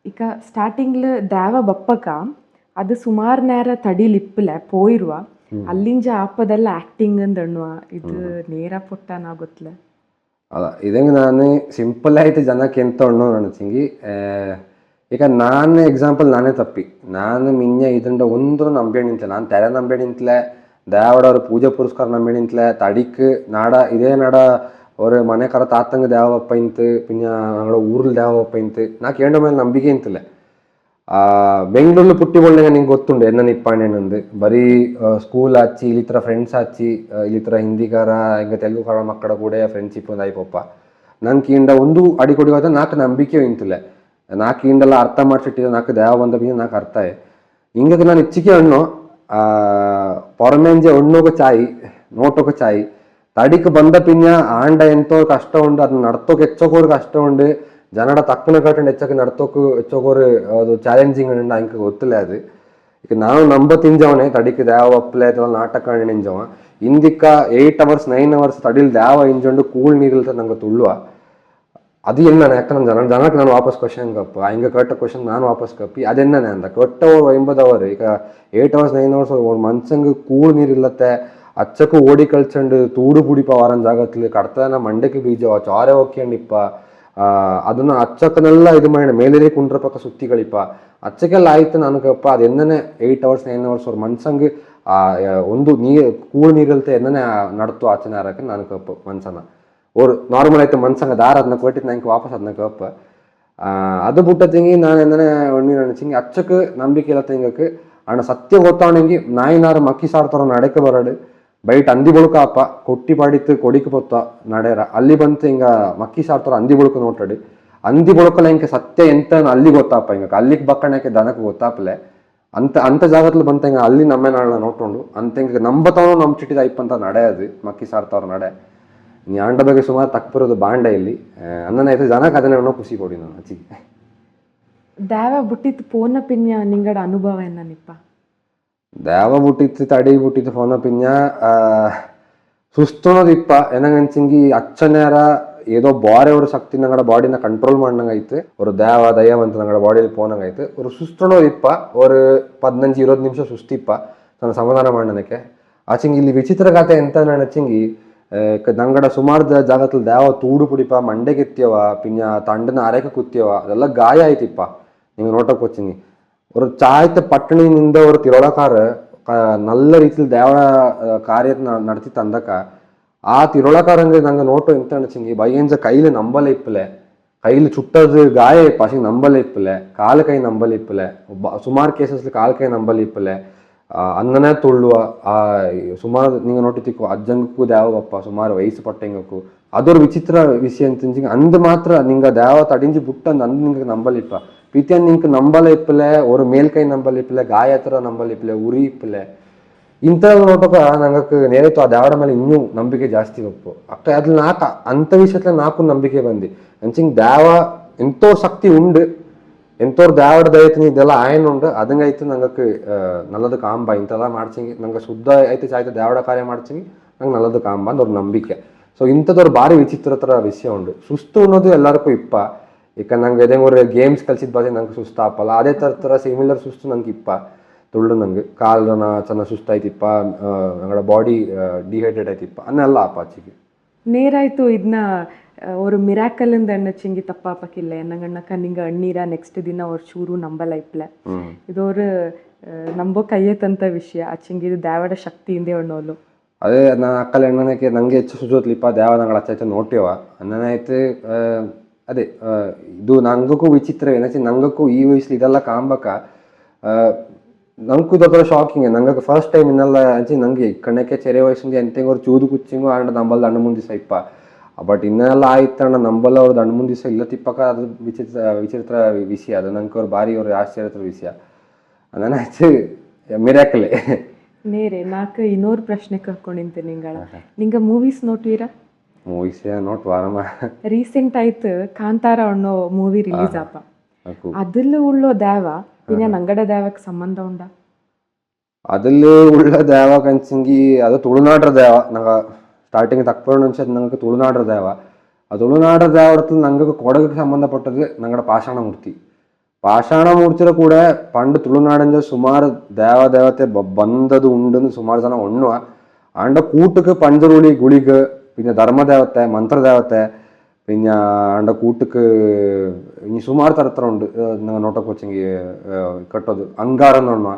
ಈಗ ಸ್ಟಾರ್ಟಿಂಗ್ಲ ದೇವ ಬಪ್ಪಕ ಅದು ಸುಮಾರು ನೇರ ತಡಿಲಿಪ್ಪಲೆ ಪೋಯಿರುವ ಅಲ್ಲಿಂಜ ಆಪದೆಲ್ಲ ಆಕ್ಟಿಂಗ್ ಅಂದಣ್ಣುವ ಇದು ನೇರ ಪುಟ್ಟ ನಾ ಗೊತ್ತಲ್ಲ ಅಲ್ಲ ಇದಂಗೆ ನಾನು ಸಿಂಪಲ್ ಆಯ್ತು ಜನಕ್ಕೆ ಎಂತ ಉಣ್ಣು ಅನಿಸಿಂಗಿ ಈಗ ನಾನು ಎಕ್ಸಾಂಪಲ್ ನಾನೇ ತಪ್ಪಿ ನಾನು ಮಿನ್ನೆ ಇದಂಡ ಒಂದು ನಂಬೆ ನಿಂತಲೆ ನಾನು ತೆರೆ ನಂಬೆ ನಿಂತಲೆ ದೇವಡವ್ರ ಪೂಜೆ ಪುರಸ್ಕಾರ ನಂಬೆ ನಿಂತಲೆ ತಡಿಕ್ ನಾಡ ಇದೇ ನಾಡ ஒரு மனை கர தாத்தங்க தேவப்பைந்து பின்ன அவங்களோட ஊரில் தேவப்பைந்து நான் கேண்ட ಮೇಲೆ ನಂಬಿಕೆ ಇಂತಿಲ್ಲ ಬೆಂಗಳೂರಲ್ಲಿ ಪುಟ್ಟಿ ಒಳ್ಳೆ ನಿಂಗೆ ಗೊತ್ತುಂಡು ಎನ್ನ ನಿಪ್ಪಾಣೆನಂದು ಬರೀ ಸ್ಕೂಲ್ ಹಚ್ಚಿ ಇಲ್ಲಿ ಥರ ಫ್ರೆಂಡ್ಸ್ ಹಚ್ಚಿ ಇಲ್ಲಿ ಥರ ಹಿಂದಿಗಾರ ಹಿಂಗೆ ತೆಲುಗು ಕನ್ನಡ ಮಕ್ಕಳ ಕೂಡ ಫ್ರೆಂಡ್ಶಿಪ್ ಒಂದು ಆಯ್ಪಪ್ಪ ನಂಗೆ ಇಂಡ ಒಂದು ಅಡಿಕೊಡಿ ಹೋದ ನಾಲ್ಕು ನಂಬಿಕೆ ಇಂತಿಲ್ಲ ನಾಲ್ಕು ಇಂಡೆಲ್ಲ ಅರ್ಥ ಮಾಡಿಸಿಟ್ಟಿದ್ದೆ ನಾಲ್ಕು ದೇವ ಬಂದ ಬಿಂದ ನಾಲ್ಕು ಅರ್ಥ ಹಿಂಗೆ ನಾನು ಹೆಚ್ಚಿಗೆ ಹಣ್ಣು ಪೊರಮೆಂಜೆ ಹಣ್ಣೋಗ ಚಾಯಿ ನೋಟೋಗ ಚಾಯಿ ತಡಿಕ್ ಬಂದ ಪಿನ್ಯ ಆಂಡ ಎಂತೋ ಕಷ್ಟ ಉಂಡು ಅದನ್ನ ನಡ್ತೋಕೆ ಹೆಚ್ಚೋಕೋರು ಕಷ್ಟ ಉಂಡು ಜನಡ ತಕ್ಕನ ಕಟ್ಟಂಡು ಹೆಚ್ಚಕ್ಕೆ ನಡ್ತೋಕು ಹೆಚ್ಚೋಕೋರು ಅದು ಚಾಲೆಂಜಿಂಗ್ ಉಂಡು ಅಂಕ ಗೊತ್ತಿಲ್ಲ ಅದು ಈಗ ನಾನು ನಂಬ ತಿಂಜವನೇ ತಡಿಕ್ ದೇವ ಒಪ್ಪಲೆ ಅಥವಾ ನಾಟಕ ನಿಂಜವ ಇಂದಿಕ್ಕ 8 hours 9 hours ತಡಿಲ್ ದೇವ ಇಂಜೊಂಡು ಕೂಳ್ ನೀರಿಲ್ತ ನಂಗೆ ತುಳ್ಳುವ ಅದು ಎನ್ನ ಯಾಕಂದ್ರೆ ಜನಕ್ಕೆ ನಾನು ವಾಪಸ್ ಕ್ವಶನ್ ಕಪ್ಪ ಹಿಂಗೆ ಕಟ್ಟ ಕ್ವಶನ್ ನಾನು ವಾಪಸ್ ಕಪ್ಪಿ ಅದೆನ್ನೇ ಅಂತ ಕೊಟ್ಟವರು 50 hours ಈಗ 8 hours 9 hours ಒಂದು ಮನ್ಸಂಗೆ ಕೂಳ್ ನೀರಿಲ್ಲತ್ತೆ ಅಚ್ಚಕ್ಕೂ ಓಡಿ ಕಳ್ಸಂಡು ತೂಡು ಪುಡಿಪ ವಾರನ್ ಜಾಗತ್ಲಿ ಕಡ್ತನ ಮಂಡಕ್ಕೆ ಬೀಜ ಚಾರೆ ಹೋಗ್ಯಂಡಿಪ್ಪ ಅದನ್ನ ಅಚ್ಚಕ್ಕನೆಲ್ಲ ಇದು ಮಾಡಿ ಮೇಲೇರಿ ಕುಂಡ್ರ ಪಕ್ಕ ಸುತ್ತಿಗಳಿಪ್ಪ ಅಚ್ಚಕ್ಕೆಲ್ಲ ಆಯ್ತು ನನಗಪ್ಪ ಅದು ಎನ್ನನೆ 8 hours 9 hours ಅವ್ರ ಮನ್ಸಂಗೆ ಒಂದು ಕೂಳು ನೀರಿಲ್ತೆ ಎನ್ನನೆ ನಡ್ತು ಆಚನೆ ಹಾರಕ್ಕೆ ನನಗಪ್ಪ ಮನ್ಸನ ಅವ್ರು ನಾರ್ಮಲ್ ಆಯ್ತು ಮನ್ಸಂಗ ದಾರ ಅದನ್ನ ಕೊಟ್ಟಿತ್ತು ನಂಗೆ ವಾಪಸ್ ಅದನ್ನ ಕಪ್ಪ ಅದು ಬಿಟ್ಟ ತಿಂಗಿ ನಾನು ಎನ್ನನೆ ಒಣ್ಣಿ ನೆನಸಿಂಗಿ ಅಚ್ಚಕ್ಕೆ ನಂಬಿಕೆ ಇಲ್ಲ ತಿಂಗಕ್ಕೆ ಅಣ್ಣ ಸತ್ಯ ಗೊತ್ತಾವಣಂಗಿ ನಾಯಿನಾರ ಮಕ್ಕಿ ಸಾಡ್ತಾರ ನಡಕ್ಕೆ ಬರಡು ಬೈಟ್ ಅಂದಿ ಬುಳುಕ ಅಪ್ಪ ಕೊಟ್ಟಿ ಪಾಡಿತ್ತು ಕೊಡಿಕ್ ಪೊತ್ತ ನಡೆಯರ ಅಲ್ಲಿ ಬಂತು ಹಿಂಗ ಮಕ್ಕಿ ಸಾಡ್ತಾರ ಅಂದಿ ಬುಳುಕ ನೋಟಾಡಿ ಅಂದಿ ಬುಳುಕಲ್ಲ ಹಿಂಗೆ ಸತ್ಯ ಎಂತ ಅಲ್ಲಿ ಗೊತ್ತಪ್ಪ ಹಿಂಗ ಅಲ್ಲಿಗೆ ಬಕ್ಕಣಕ್ಕೆ ದನಕ್ಕೆ ಗೊತ್ತಾಪಲೆ ಅಂತ ಅಂಥ ಜಾಗದಲ್ಲಿ ಬಂತಂಗೆ ಅಲ್ಲಿ ನಮ್ಮೆ ನಾಳೆ ನೋಡ್ಕೊಂಡು ಅಂತಂಗೆ ನಂಬತವನು ನಮ್ಮ ಚಿಟ್ಟಿದ ಐಪಂತ ನಡೆ ಅದು ಮಕ್ಕಿ ಸಾರ್ತವ್ರ ನಡೆ ನೀ ಆಂಡ ಬಗ್ಗೆ ಸುಮಾರು ತಕ್ಪಿರೋದು ಬಾಂಡೆ ಇಲ್ಲಿ ಅನ್ನನೈತೆ ಜನಕ್ಕೆ ಅದನ್ನೇ ಖುಷಿ ಕೊಡಿ ನಾನು ಅಚ್ಚಿಗೆ ದೇವ ಬುಟ್ಟಿತ್ತು ಪೋನ ಪಿನ್ಯ ನಿಂಗಡ ಅನುಭವ ನಿಪ್ಪ ದೇವ ಬುಟ್ಟಿತ್ತು ತಡಿ ಬುಟ್ಟಿತ್ತು ಫೋನ ಪಿನ್ಯ ಸುಸ್ತುಣದಿಪ್ಪ ಏನಂಗಂಚಿಂಗಿ ಅಚ್ಚನೇರ ಏದೋ ಬಾರೆ ஒரு சக்தி நங்கட பாடின கண்ட்ரோல் பண்ணங்கೈತೆ ஒரு தேவ ದಯವಂತ நங்கட பாடியில் போனங்கೈತೆ ஒரு ಸುಸ್ತುಣೋದಿಪ್ಪ ஒரு 15-20 ನಿಮಿಷ ಸುಸ್ತಿಪ್ಪ ನಾನು ಸಮಾಧಾನ ಮಾಡನಕ್ಕೆ ಆಚಿಂಗಿ ಇಲ್ಲಿ ವಿಚಿತ್ರ ಗಾತೆ ಎಂತ ನಣಚಿಂಗಿ ನಂಗಡ ಸುಮಾರು ಜಾಗದಲ್ಲಿ ದೇವ ತೂಡು ಪುಡಿಪ ಮಂಡೆಗೆತ್ತಿಯವ ಪಿನ್ಯ ತಂಡನ ಅರೆಕ ಕುತ್ತಿಯವ ಅದೆಲ್ಲ ಗಾಯ ಆಯ್ತಿಪ್ಪ ನೀವು ನೋಟಕ್ಕೆ ವಚ್ಚಿಂಗಿ ஒரு ಚಾಯ್ತ ಪಟ್ಟಣಿನಿಂದ ஒரு ತಿರೋಳಕಾರ நல்ல ರೀತಿಯಲ್ಲಿ ದೇವರ ಕಾರ್ಯ ನಡೆತಿ ತಂದಕ ಆ ತಿರೋಳಕಾರಂಗೆ ನಂಗೆ ನೋಟು ಎಂತ ಅನಿಸಿಂಗಿ ಬೈಯಂಜ ಕೈಲಿ ನಂಬಲೆ ಇಪ್ಪಲೆ ಕೈಲಿ ಚುಟ್ಟದು ಗಾಯ ಇಪ್ಪ ಅಶಿಂಗ್ ನಂಬಲೆ ಇಪ್ಪಲೆ ಕಾಲು ಕೈ ನಂಬಲೆ ಇಪ್ಪಲೆ ಸುಮಾರು ಕೇಸಸ್ಲಿ ಕಾಲು ಕೈ ನಂಬಲೆ ಇಪ್ಪಲೆ ಅನ್ನನೇ ತುಳ್ಳುವ ಆ ಸುಮಾರು ನಿಂಗೆ ನೋಟಿತಿಕ್ಕು ಅಜ್ಜಂಗಕ್ಕೂ ದೇವಪ್ಪ ಸುಮಾರು ವಯಸ್ಸು ಪಟ್ಟಂಗಕ್ಕೂ ಅದೊರು ವಿಚಿತ್ರ ವಿಷಯ ಅಂತ ಅಂದ್ ಮಾತ್ರ ನಿಂಗೆ ದೇವ ತಡಿಂಜಿ ಬುಟ್ಟಂದು ಅಂದ್ ನಿಂಗೆ ನಂಬಲಿಪ್ಪ ಪ್ರೀತಿಯನ್ ನಿಂಗೆ ನಂಬಲ ಇಪ್ಪಲೆ ஒரு ಮೇಲ್ಕೈ ನಂಬಲ್ ಇಪ್ಪಲೆ ಗಾಯ ಹತ್ರ ನಂಬಲ್ ಇಪ್ಪಲೆ ಉರಿ ಇಪ್ಪಲೆ ಇಂಥ ನೋಟಕ ನಂಗಕ್ಕೆ ನೇರತ್ತು ಆ ದೇವರ ಮೇಲೆ ಇನ್ನೂ ನಂಬಿಕೆ ಜಾಸ್ತಿ ಒಪ್ಪು ಅಕ್ಕ ಅದ್ರಲ್ಲಿ ನಾಕ ಅಂಥ ವಿಷಯத்துல ನಾಕು ನಂಬಿಕೆ ಬಂದಿ ಅಂಚಿಂಗ್ ದೇವ ಎಂತೋ ಶಕ್ತಿ ಉಂಡು ಎಂತೋರ್ ದೇವರ ದಯತಿನಿ ಇದೆಲ್ಲ ಆಯನ್ ಉಂಡು ಅದಂಗೈತು ನಂಗಕ್ಕೆ ನಲ್ಲದು ಕಾಂಬ ಇಂಥೆಲ್ಲ ಮಾಡ್ಸಿಂಗಿ ನಂಗೆ ಶುದ್ಧ ಐತೆ ಚಾಯ್ತು ದೇವರ ಕಾರ್ಯ ಮಾಡ್ಸಿಂಗಿ ನಂಗೆ ನಲ್ಲದು ಕಾಂಬ ಅಂತ ಅವ್ರ ನಂಬಿಕೆ ಸೊ ಇಂಥದವ್ರು ಭಾರಿ ವಿಚಿತ್ರ ವಿಷಯ ಉಂಡು ಸುಸ್ತು ಅನ್ನೋದು ಎಲ್ಲರಿಗೂ ಇಪ್ಪ ಈಗ ನಂಗೆ ಇದೇ ಒಂದು ಗೇಮ್ಸ್ ಕಲ್ಸಿದ ಬಾಜಿ ನಂಗೆ ಸುಸ್ತು ಆಪಲ್ಲ ಅದೇ ಥರ ಸಿಮಿಲರ್ ಸುಸ್ತು ನಂಗೆ ಇಪ್ಪ ತುಳ್ಳು ನಂಗೆ ಕಾಲನ ಚೆನ್ನಾಗಿ ಸುಸ್ತಾಯ್ತಿಪ್ಪ ನಂಗಡ ಬಾಡಿ ಡಿಹೈಡ್ರೇಟ್ ಆಯ್ತಿಪ್ಪ ಅನ್ನೆಲ್ಲ ಆಪ ಆಚಿಗೆ ನೇರಾಯ್ತು ಇದನ್ನ ஒரு ಮಿರಾಕಲಿಂದ ಎಣ್ಣಚಿಂಗಿ ತಪ್ಪಾಪಕ್ಕಿಲ್ಲ என்னங்கன்னாக்கா நீங்கள் ಅಣ್ಣೀರ ನೆಕ್ಸ್ಟ್ ದಿನ ಅವ್ರ ಚೂರು ನಂಬಲ್ಲ ಇಪ್ಪಲೆ ಇದು ஒரு ನಂಬೋ ಕೈಯತ್ತಂತ ವಿಷಯ ಆಚಿಂಗಿ ಇದು ದೇವರ ಶಕ್ತಿಯಿಂದೇ ಅಣ್ಣೋಲು ಅದೇ ನಾ ಅಕ್ಕಲ ಎಣ್ಣನಕ್ಕೆ ನಂಗೆ ಹೆಚ್ಚು ಸುಜೋತ್ಲಿಪ್ಪ ದೇವ ನಂಗಳ ಅಚ್ಚ ನೋಡ್ತೇವ ಅನ್ನನಾಯ್ತು ಅದೇ ಇದು ನಂಗಕ್ಕೂ ವಿಚಿತ್ರ ಏನಚ್ಚಿ ನಂಗಕ್ಕೂ ಈ ವಯಸ್ಸಲ್ಲಿ ಇದೆಲ್ಲ ಕಾಂಬಕ ನಂಗೂ ಇದೊಂಥರ ಶಾಕಿಂಗ್ ನಂಗೆ ಫಸ್ಟ್ ಟೈಮ್ ಇನ್ನೆಲ್ಲ ಅಂಚಿ ನಂಗೆ ಕಣ್ಣಕ್ಕೆ ಚೆರೆ ವಯಸ್ಸಿಂದ ಎಂತೆಂಗೆ ಅವ್ರು ಚೂದು ಕುಚ್ಚಿಂಗು ಆಂಡ ನಂಬಲ್ ದಂಡ ಮುಂದಿಸ ಇಪ್ಪ ಬಟ್ ಇನ್ನೆಲ್ಲ ಆಯ್ತು ಅಣ್ಣ ನಂಬಲ್ಲ ಅವ್ರು ದಂಡ ಮುಂದಿಸ ಇಲ್ಲ ತಿಪ್ಪಕ ಅದು ವಿಚಿತ್ರ ವಿಷಯ ಅದು ನಂಗೆ ಅವ್ರು ಭಾರಿ ಅವ್ರು ಆಶ್ಚರ್ಯತ್ರ ವಿಷಯ ಅದನ್ನ ಹೆಚ್ಚು ಮಿರಾಕಲೆ ನೇರೆ ನಾಲ್ಕು ಇನ್ನೂರು ಪ್ರಶ್ನೆ ಕರ್ಕೊಂಡಿಂತೆ ನಿಂಗೆ ಮೂವೀಸ್ ನೋಡ್ವೀರಾ ಮೂವೀಸ್ ನೋಟ್ ವಾರಮ ರೀಸೆಂಟ್ ಆಯ್ತು ಕಾಂತಾರ ಅನ್ನೋ ಮೂವಿ ರಿಲೀಸ್ ಆಪ ಅದಲ್ಲಿ ಉಳ್ಳೋ ದೇವ പിന്നെ ನಂಗಡ ದೇವಕ್ಕೆ ಸಂಬಂಧ ಉಂಡ അതില് ഉള്ള ദേവ കഞ്ചിങ്കി അത് തുളുനാടർ ദേവ ഞങ്ങൾ സ്റ്റാർട്ടിങ് തക്കപ്പോഴെന്ന് വെച്ചാൽ ഞങ്ങൾക്ക് തുളുനാടർ ദേവ ആ തുളുനാടർ ദേവത്തിൽ ഞങ്ങൾക്ക് കൊടകಕ್ಕೆ ಸಂಬಂಧಪಟ್ಟது ഞങ്ങളുടെ ಪಾಷಾಣಮೂರ್ತಿ ಪಾಷಾಣಮೂರ್ತಿರ ಕೂಡ ಪಂಡ್ ತುಳುನಾಡಿಂದ ಸುಮಾರು ದೇವತೆ ಬಂದದು ಉಂಡು ಸುಮಾರು ಜನ ಒಣ್ಣುವ ಆಂಡ ಕೂಟಕ್ಕೆ ಪಂಜರುಳಿ ಗುಳಿಗ പിന്നെ ധർമ്മദേവത്തെ ಮಂತ್ರದೇವತೆ പിന്നെ ಆಂಡ ಕೂಟಕ್ಕೆ ಇನ್ನು ಸುಮಾರು ಥರ ಉಂಡು ನಂಗೆ ನೋಟಕ್ಕೆ ವಚ್ಚಂಗಿ ಕಟ್ಟೋದು ಅಂಗಾರನ ಒಣ್ಣುವ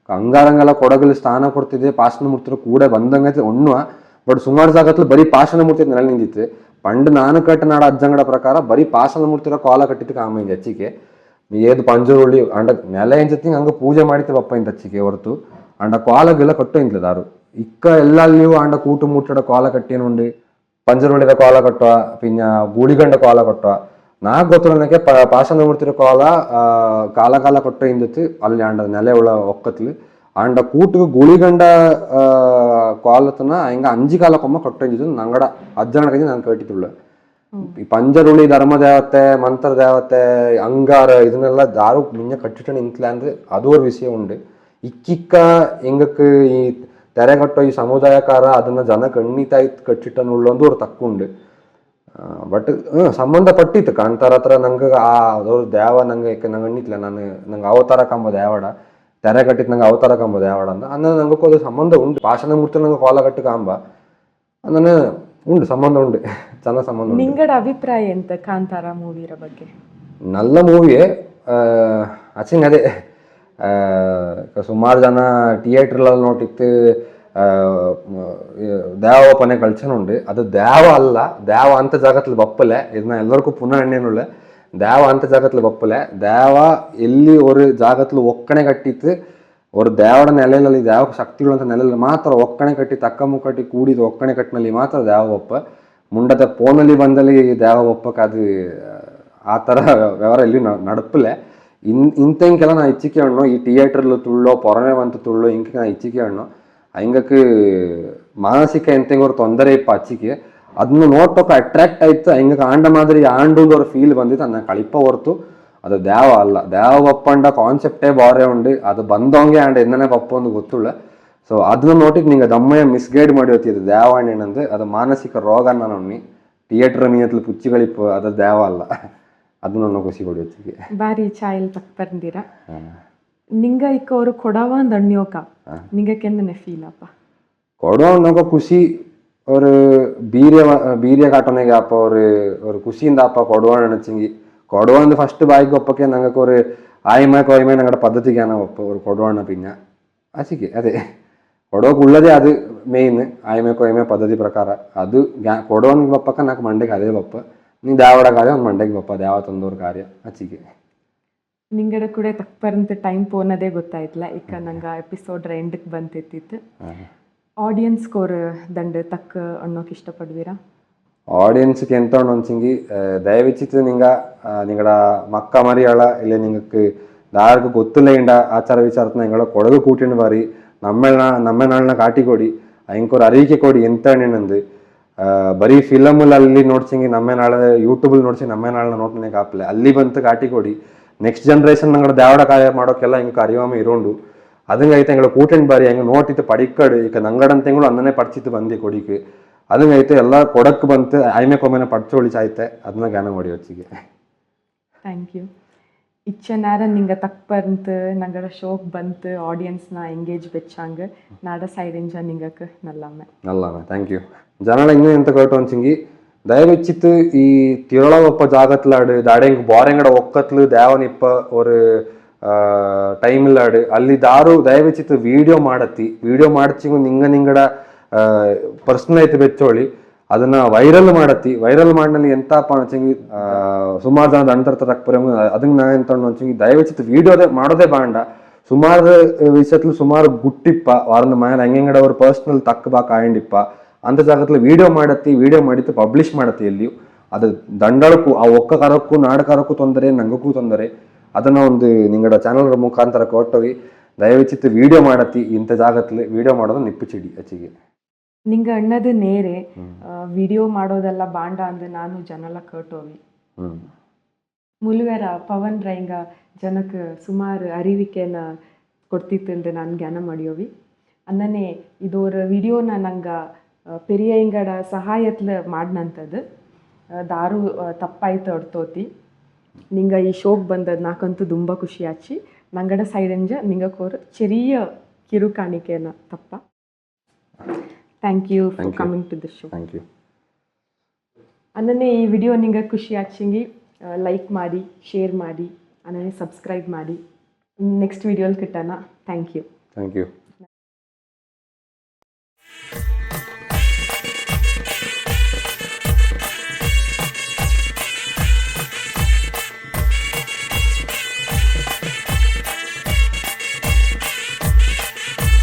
ಅಂಗಾರಂಗೆಲ್ಲ ಕೊಡಗಲ್ಲಿ ಸ್ಥಾನ ಕೊಡ್ತಿದ್ದೆ ಪಾಷಾಣ ಮೂರ್ತಿರು ಕೂಡ ಬಂದಂಗೈತೆ ಒಣ್ಣುವ ಬಟ್ ಸುಮಾರು ಜಾಗದಲ್ಲಿ ಬರೀ ಪಾಷಾಣ ಮೂರ್ತಿ ನೆಲೆ ನಿಂದಿತ್ತು ಪಂಡ್ ನಾನು ಕಟ್ಟ ನಾಡ ಅಜ್ಜಂಗಡ ಪ್ರಕಾರ ಬರೀ ಪಾಷಾಣ ಮೂರ್ತಿರ ಕಾಲ ಕಟ್ಟಿದ್ದಕ್ಕೆ ಆಮೇಲೆ ಹೆಚ್ಚಿಗೆ ಏದು ಪಂಜರುಳಿ ಅಂಡ ನೆಲೆ ಎಂಜತ್ತಿ ಹಂಗೆ ಪೂಜೆ ಮಾಡಿತ್ತೆ ಬಪ್ಪ ಇಂತ ಹಚ್ಚಿಗೆ ಹೊರತು ಅಂಡ ಕಾಲಗೆಲ್ಲ ಕಟ್ಟೋ ಇಂತ್ಲ ದಾರು ಇಕ್ಕ ಎಲ್ಲಲ್ಲಿಯೂ ಆಂಡ ಕೂಟು ಮುಟ್ಟಡ ಕಾಲ ಕಟ್ಟೇನುಂಡು ಪಂಜರುಳಿದ ಕಾಲ ಕಟ್ಟುವ പിന്നെ ಗೂಳಿಗಂಡ ಕಾಲ ಕಟ್ಟುವ ನಾಲ್ಕು ಗೊತ್ತುನಕ್ಕೆ ಪಾಷಾಣ ಮೂರ್ತಿರ ಕಾಲ ಕೊಟ್ಟ ಇಂದತ್ತು ಅಲ್ಲಿ ಆಂಡ ನೆಲೆ ಉಳ ಒಕ್ಕತ್ಲು ಆಂಡ ಕೂಟು ಗುಳಿಗಂಡ ಕಾಲತನ ಹಿಂಗ ಅಂಜಿ ಕಾಲ ಕೊಮ್ಮ ಕೊಟ್ಟ ಇಂದಿದ್ದು ನಂಗಡ ಅಜ್ಜನಕ್ಕೆ ನಾನು ಕೇಟಿತ್ತುಳ್ಳ ಈ ಪಂಜರುಳಿ ಧರ್ಮದೇವತೆ ಮಂತ್ರದೇವತೆ ಅಂಗಾರ ಇದನ್ನೆಲ್ಲ ದಾರು ಮಿಂಜ ಕಟ್ಟಿಟ್ಟು ನಿಂತ್ಲ ಅಂದ್ರೆ ಅದು ಒಂದು ವಿಷಯ ಉಂಡು ಇಕ್ಕಿಕ್ಕ ಎಂಗಕ್ಕೆ ಈ ತೆರೆ ಕಟ್ಟೋ ಈ ಸಮುದಾಯಕಾರ ಅದನ್ನ ಜನ ಕಣ್ಣಿತಾಯ್ತು ಕಟ್ಟಿಟ್ಟನ್ನುಳ್ಳೊಂದು ಅವ್ರು ತಕ್ಕೊಂಡು ಬಟ್ ಸಂಬಂಧಪಟ್ಟಿತ್ತು ಕಾಂತಾರ ಹತ್ರ ನಂಗೆ ಅದವ್ರು ದೇವ ನಂಗೆ ನಂಗೆ ಅಣ್ಣಿತ್ಲ ನಂಗೆ ಅವತಾರ ಕಂಬ ದೇವಡ ತೆರೆ ಕಟ್ಟಿತ್ತು ನಂಗೆ ಅವತಾರ ಕಂಬ ದೇವಡ ಅಂತ ಅಂದ್ರೆ ನಂಗಕ್ಕೂ ಅದು ಸಂಬಂಧ ಉಂಟು ಪಾಷಾಣ ಮೂರ್ತಿ ನಂಗೆ ಕಾಲ ಕಟ್ಟು ಕಾಂಬ ಅಂದ್ರೆ ಉಂಟು ಸಂಬಂಧ ಉಂಟು ಚೆನ್ನಾಗಿ ಸಂಬಂಧ ನಿಂಗಡ ಅಭಿಪ್ರಾಯ ಎಂತ ಕಾಂತಾರ ಮೂವಿರ ಬಗ್ಗೆ ನಲ್ಲ ಮೂವಿಯೇ ಅಚಿಂಗ್ ಅದೇ ಸುಮಾರು ಜನ ಥಿಯೇಟ್ರಲ್ಲಿ ನೋಟಿತ್ತು ದೇವ ಪನೆ ಕಳ್ಚನುಂಡು ಅದು ದೇವ ಅಲ್ಲ ದೇವ ಅಂತ ಜಾಗத்தில் ಬಪ್ಪಲೆ ಇದನ್ನ ಎಲ್ಲರಿಗೂ ಪುನಃ ಎಣ್ಣೆನುಳ್ಳೆ ದೇವ ಅಂತ ಜಾಗத்தில் ಬಪ್ಪಲೆ ದೇವ ಎಲ್ಲಿ ஒரு ಜಾಗத்தில் ಒಕ್ಕಣೆ ಕಟ್ಟಿತ್ತು ஒரு ದೇವರ ನೆಲೆಯಲ್ಲಿ ದೇವ ಶಕ್ತಿಗಳು ಅಂತ ನೆಲೆಯಲ್ಲಿ ಮಾತ್ರ ಒಕ್ಕಣೆ ಕಟ್ಟಿ ತಕ್ಕ ಮುಕ್ಕಟ್ಟಿ ಕೂಡಿದ ಒಕ್ಕಣೆ ಕಟ್ಟಿನಲ್ಲಿ ಮಾತ್ರ ದೇವ ಒಪ್ಪ ಮುಂಡದ ಫೋನಲ್ಲಿ ಬಂದಲ್ಲಿ ದೇವ ಒಪ್ಪಕ್ಕೆ ಅದು ಆ ಥರ ವ್ಯವಹಾರ ಇಲ್ಲಿ ನಡಪಲೆ ಇಂತೆಂಕೆಲ್ಲ ನಾ ಇಚ್ಚಿಕೆ ಹಣ್ಣು ಈ ಥಿಯೇಟ್ರಲ್ಲೂ ತುಳ್ಳೋ ಪೊರಮೆ ಬಂತು ತುಳ್ಳೋ ಇಂಕೆ ನಾ ಇಚ್ಚಿಕೆ ಹಣ್ಣು ಹಂಗಕ್ಕೆ ಮಾನಸಿಕ ಎಂತೆಂಗೆ ತೊಂದರೆ ಇಪ್ಪ ಅಚ್ಚಿಕೆ ಅದನ್ನ ನೋಡ್ತಕ್ಕ ಅಟ್ರಾಕ್ಟ್ ಆಯ್ತು ಹಂಗಕ್ಕೆ ಆಂಡ ಮಾದರಿ ಆಂಡುದವ್ರ ಫೀಲ್ ಬಂದಿತ್ತು ಅದನ್ನ ಕಳಿಪ ಹೊರ್ತು ಅದು ದ್ಯಾವ ಅಲ್ಲ ದ್ಯಾವ ಬಪ್ಪಂಡ ಕಾನ್ಸೆಪ್ಟೇ ಬಾರೆ ಉಂಡು ಅದು ಬಂದವಂಗೆ ಆಂಡ ಎಂದನೇ ಬಪ್ಪ ಒಂದು ಗೊತ್ತುಳ್ಳ ಸೊ ಅದನ್ನ ನೋಟಿಗೆ ನಿಂಗೆ ದಮ್ಮಯ್ಯ ಮಿಸ್ಗೈಡ್ ಮಾಡಿ ಹೋಗ್ತಿದ್ದು ದ್ಯಾವ ಏನಂದು ಅದು ಮಾನಸಿಕ ರೋಗನ ನೋಡಿ ಥಿಯೇಟರ್ ಮೀಯತ್ಲು ಪುಚ್ಚಿಗಳಿಪ್ಪು ಅದು ದ್ಯಾವ ಅಲ್ಲ ಅದನ್ನ ಖುಷಿ ಕೊಡಿ ಹೊತ್ತಿಗೆ ಬಾರಿ ಚಾಯಲ್ ತಕ್ಕ ಬಂದಿರ ನಿಂಗ ಇಕ್ಕ ಅವರು ಕೊಡವ ಅಂದ್ ಅಣ್ಯೋಕ ನಿಂಗಕ್ಕೆಂದನೆ ಫೀಲ್ ಅಪ್ಪ ಕೊಡೋ ಅನ್ನೋಕ ಖುಷಿ ஒரு ಬೀರ್ಯ ಕಾಟೋನೆಗೆ ಅಪ್ಪ ஒரு ಖುಷಿಯಿಂದ ಅಪ್ಪ ಕೊಡುವ ನೆನಚಿಂಗಿ ಕೊಡುವ ಅಂದ್ರೆ ಫಸ್ಟ್ ಬಾಯಿಗೆ ಒಪ್ಪಕ್ಕೆ ನಂಗಕ್ಕೆ ஒரு ஆயமாய் நங்கட பద్ధதிக்கு ஆனால் ஒரு கொடுவான பின்ன ஆச்சிக்கு ಅದೇ ಕೊಡೋಕೆ ಉಳ್ಳದೇ ಅದು ಮೇಯ್ನ್ ಆಯಮೆ ಪದ್ಧತಿ ಪ್ರಕಾರ ಅದು ಕೊಡೋನ್ಗೆ ಬಪ್ಪಕ್ಕ ನಾಲ್ಕು ಮಂಡೆಗೆ ಅದೇ ಬಪ್ಪ ನೀ ದ್ಯಾವಡ ಕಾರ್ಯ ಒಂದು ಮಂಡೆಗೆ ಬಪ್ಪ ದ್ಯಾವ ತಂದೋರ ಕಾರ್ಯ ಆಚಿಗೆ ನಿಂಗಡ ಕೂಡ ತಕ್ಕಂತ ಟೈಮ್ ಪೋನದೇ ಗೊತ್ತಾಯ್ತಲ್ಲ ಈಗ ನಂಗೆ ಎಪಿಸೋಡ್ ಎಂಡಕ್ಕೆ ಬಂತಿತ್ತು ಆಡಿಯನ್ಸ್ಗೆ ಅವ್ರು ದಂಡ ತಕ್ಕ ಅನ್ನೋಕೆ ಇಷ್ಟಪಡ್ವೀರಾ ஆடியன்ஸுக்கு ಎಂತ ಒಂಚಿಂಗಿ ದಯವಿಚ್ಚಿತ್ತು ನಿಂಗಡ ಮಕ್ಕ ಮರಿಯಾಳ ಇಲ್ಲ ನಿಂಗಕ್ಕೆ ದಾರಿಗೆ ಗೊತ್ತಿಲ್ಲ ಇಂಡ ಆಚಾರ ವಿಚಾರತ್ನ ನಿಂಗಳ ಕೊಡಗು ಕೂಟಿನ ಬಾರಿ ನಮ್ಮ ನಾಳನ್ನ ಕಾಟಿ ಕೊಡಿ ಇಂಕೊರು ಅರಿಕೆ ಕೊಡಿ ಎಂತ ನೆನಂದು ಬರೀ ಫಿಲಮಲ್ಲಿ ನೋಡ್ಸಿಂಗಿ ನಮ್ಮ ನಾಳೆ ಯೂಟ್ಯೂಬಲ್ಲಿ ನೋಡ್ಸಿ ನಮ್ಮ ನಾಳನ್ನ ನೋಡ್ತಾನೆ ಕಾಪಲೆ ಅಲ್ಲಿ ಬಂತು ಕಾಟಿ ಕೊಡಿ ನೆಕ್ಸ್ಟ್ ಜನ್ರೇಷನ್ ನಂಗಡ ದ್ಯಾವಡ ಕಾರ್ಯ ಮಾಡೋಕೆಲ್ಲ ಹಿಂಗೆ ಅರಿವಾಮ ಇರೋಂಡು ಅದಂಗೈತೆ ಎಂಗಳ ಕೂಟಿನ ಬಾರಿ ಹೆಂಗೆ ನೋಟಿತ್ತು ಪಡಿಕ್ಕಡು ಈಗ ನಂಗಡಂತೆಂಗಳು ಅನ್ನನೇ ಪಡಿಸಿತ್ತು ಬಂದು ಕೊಡಿಕೆ ಅದಂಗೈತೆ ಎಲ್ಲ ಕೊಡಕ್ಕೆ ಬಂತು ಆಯ್ಮೆ ಕೊಮ್ಮೆನ ಪಡ್ಚೋಳಿ ಚಾಯ್ತೆ ಅದನ್ನ ಜ್ಞಾನ ಮಾಡಿ ವಚ್ಚಿಗೆ ಥ್ಯಾಂಕ್ ಯು ಇಚ್ಚನಾರ ನಿಂಗೆ ತಕ್ಕ ಬಂತು ನಂಗಡ ಶೋಕ್ ಬಂತು ಆಡಿಯನ್ಸ್ನ ಎಂಗೇಜ್ ಬೆಚ್ಚಂಗ ನಾಡ ಸೈಡೆಂಜ ನಿಂಗಕ್ಕೆ ನಲ್ಲಮ್ಮ ಥ್ಯಾಂಕ್ ಯು ಜನಳ ಇನ್ನೂ ಎಂತ ಕೇಟು ಅಂಚಿಂಗಿ ದಯವಿಚ್ಚಿತ್ತು ಈ ತಿರುಳವಪ್ಪ ಜಾಗತ್ಲಾಡು ದಾಡೆಂಗ್ ಬಾರೆಂಗಡ ಒಕ್ಕತ್ಲು ದೇವನಿಪ್ಪ ஒரு ಟೈಮ್ ಇಲ್ಲಾಡು ಅಲ್ಲಿ ದಾರು ದಯವಿಚ್ಚಿತ್ತು ವಿಡಿಯೋ ಮಾಡಚ್ಚಿಂಗು ನಿಂಗಡ ಪರ್ಸನಲ್ ಐತೆ ಬೆಚ್ಚೋಳಿ ಅದನ್ನ ವೈರಲ್ ಮಾಡಿನಲ್ಲಿ ಎಂತಪ್ಪ ಅನ್ಸಂಗಿ ಸುಮಾರು ಜನದ ಅಂಟರ್ತ ತಕ್ಪರ ಅದನ್ನ ನಾ ಎಂತ ಅನ್ಸಂಗಿ ದಯವಿಚ್ಚಿತ್ತು ವಿಡಿಯೋದೇ ಮಾಡೋದೇ ಬಾಂಡ ಸುಮಾರು ವಿಷಯತ್ಲು ಸುಮಾರು ಗುಟ್ಟಿಪ್ಪ ವಾರದ ಮನೆ ಹಂಗೆಂಗಡ ಅವ್ರ ಪರ್ಸನಲ್ ತಕ್ಕ ಬಾ ಕಾಯಂಡಿಪ್ಪ ಅಂತ ಜಾಗತ್ಲು ವಿಡಿಯೋ ಮಾಡಿತ್ತು ಪಬ್ಲಿಷ್ ಮಾಡತ್ತಿ ಎಲ್ಲಿಯೂ ಅದು ದಂಡಳಕ್ಕೂ ಆ ಒಕ್ಕ ಕರಕ್ಕೂ ನಾಡಕರಕ್ಕೂ ತೊಂದರೆ ನಂಗಕ್ಕೂ ತೊಂದರೆ ಅದನ್ನ ಒಂದು ನಿಂಗಡ ಚಾನಲ್ ಮುಖಾಂತರ ಕೊಟ್ಟೋಗಿ ದಯವಿಚ್ಚಿತ್ತು ವಿಡಿಯೋ ಮಾಡತ್ತಿ ಇಂಥ ಜಾಗತ್ಲು ವಿಡಿಯೋ ಮಾಡೋದು ನಿಪ್ಪುಚಿಡಿ ಅಚ್ಚಿಗೆ ನಿಂಗೆ ಅಣ್ಣದು ನೇರೆ ವಿಡಿಯೋ ಮಾಡೋದೆಲ್ಲ ಬಾಂಡ ಅಂದ್ರೆ ನಾನು ಜನಲ ಕೇಟೋವಿ ಮುಳುವೆರ ಪವನ್ ರೈಂಗ ಜನಕ್ಕೆ ಸುಮಾರು ಅರಿವಿಕೆನ ಕೊಡ್ತಿತ್ತು ಅಂದ್ರೆ ನಾನು ಜ್ಞಾನ ಮಾಡಿಯೋವಿ ಅನ್ನನೇ ಇದೋರ ವಿಡಿಯೋನ ನಂಗೆ ಪೆರಿಯಂಗಡ ಸಹಾಯತ್ಲ ಮಾಡ್ನಂಥದ್ದು ದಾರು ತಪ್ಪಾಯ್ತು ಅಡ್ತೋತಿ ನಿಂಗೆ ಈ ಶೋಕ್ ಬಂದದ್ದು ನಾಕಂತೂ ತುಂಬ ಖುಷಿ ಆಚಿ ನಂಗಡ ಸೈಡೆಂಜ ನಿಂಗಕ್ಕೋರು ಚೆರಿಯ ಕಿರು ಕಾಣಿಕೆನ ತಪ್ಪ thank you for coming to the show thank you ಅನ್ನನೇ ಈ ವಿಡಿಯೋ ನಿಂಗೆ ಖುಷಿ ಆಚಿಂಗಿ ಲೈಕ್ ಮಾಡಿ ಶೇರ್ ಮಾಡಿ ಅನ್ನನೇ ಸಬ್ಸ್ಕ್ರೈಬ್ ಮಾಡಿ ನೆಕ್ಸ್ಟ್ ವಿಡಿಯೋಲಿ ಕಿಟ್ಟಣ ಥ್ಯಾಂಕ್ ಯು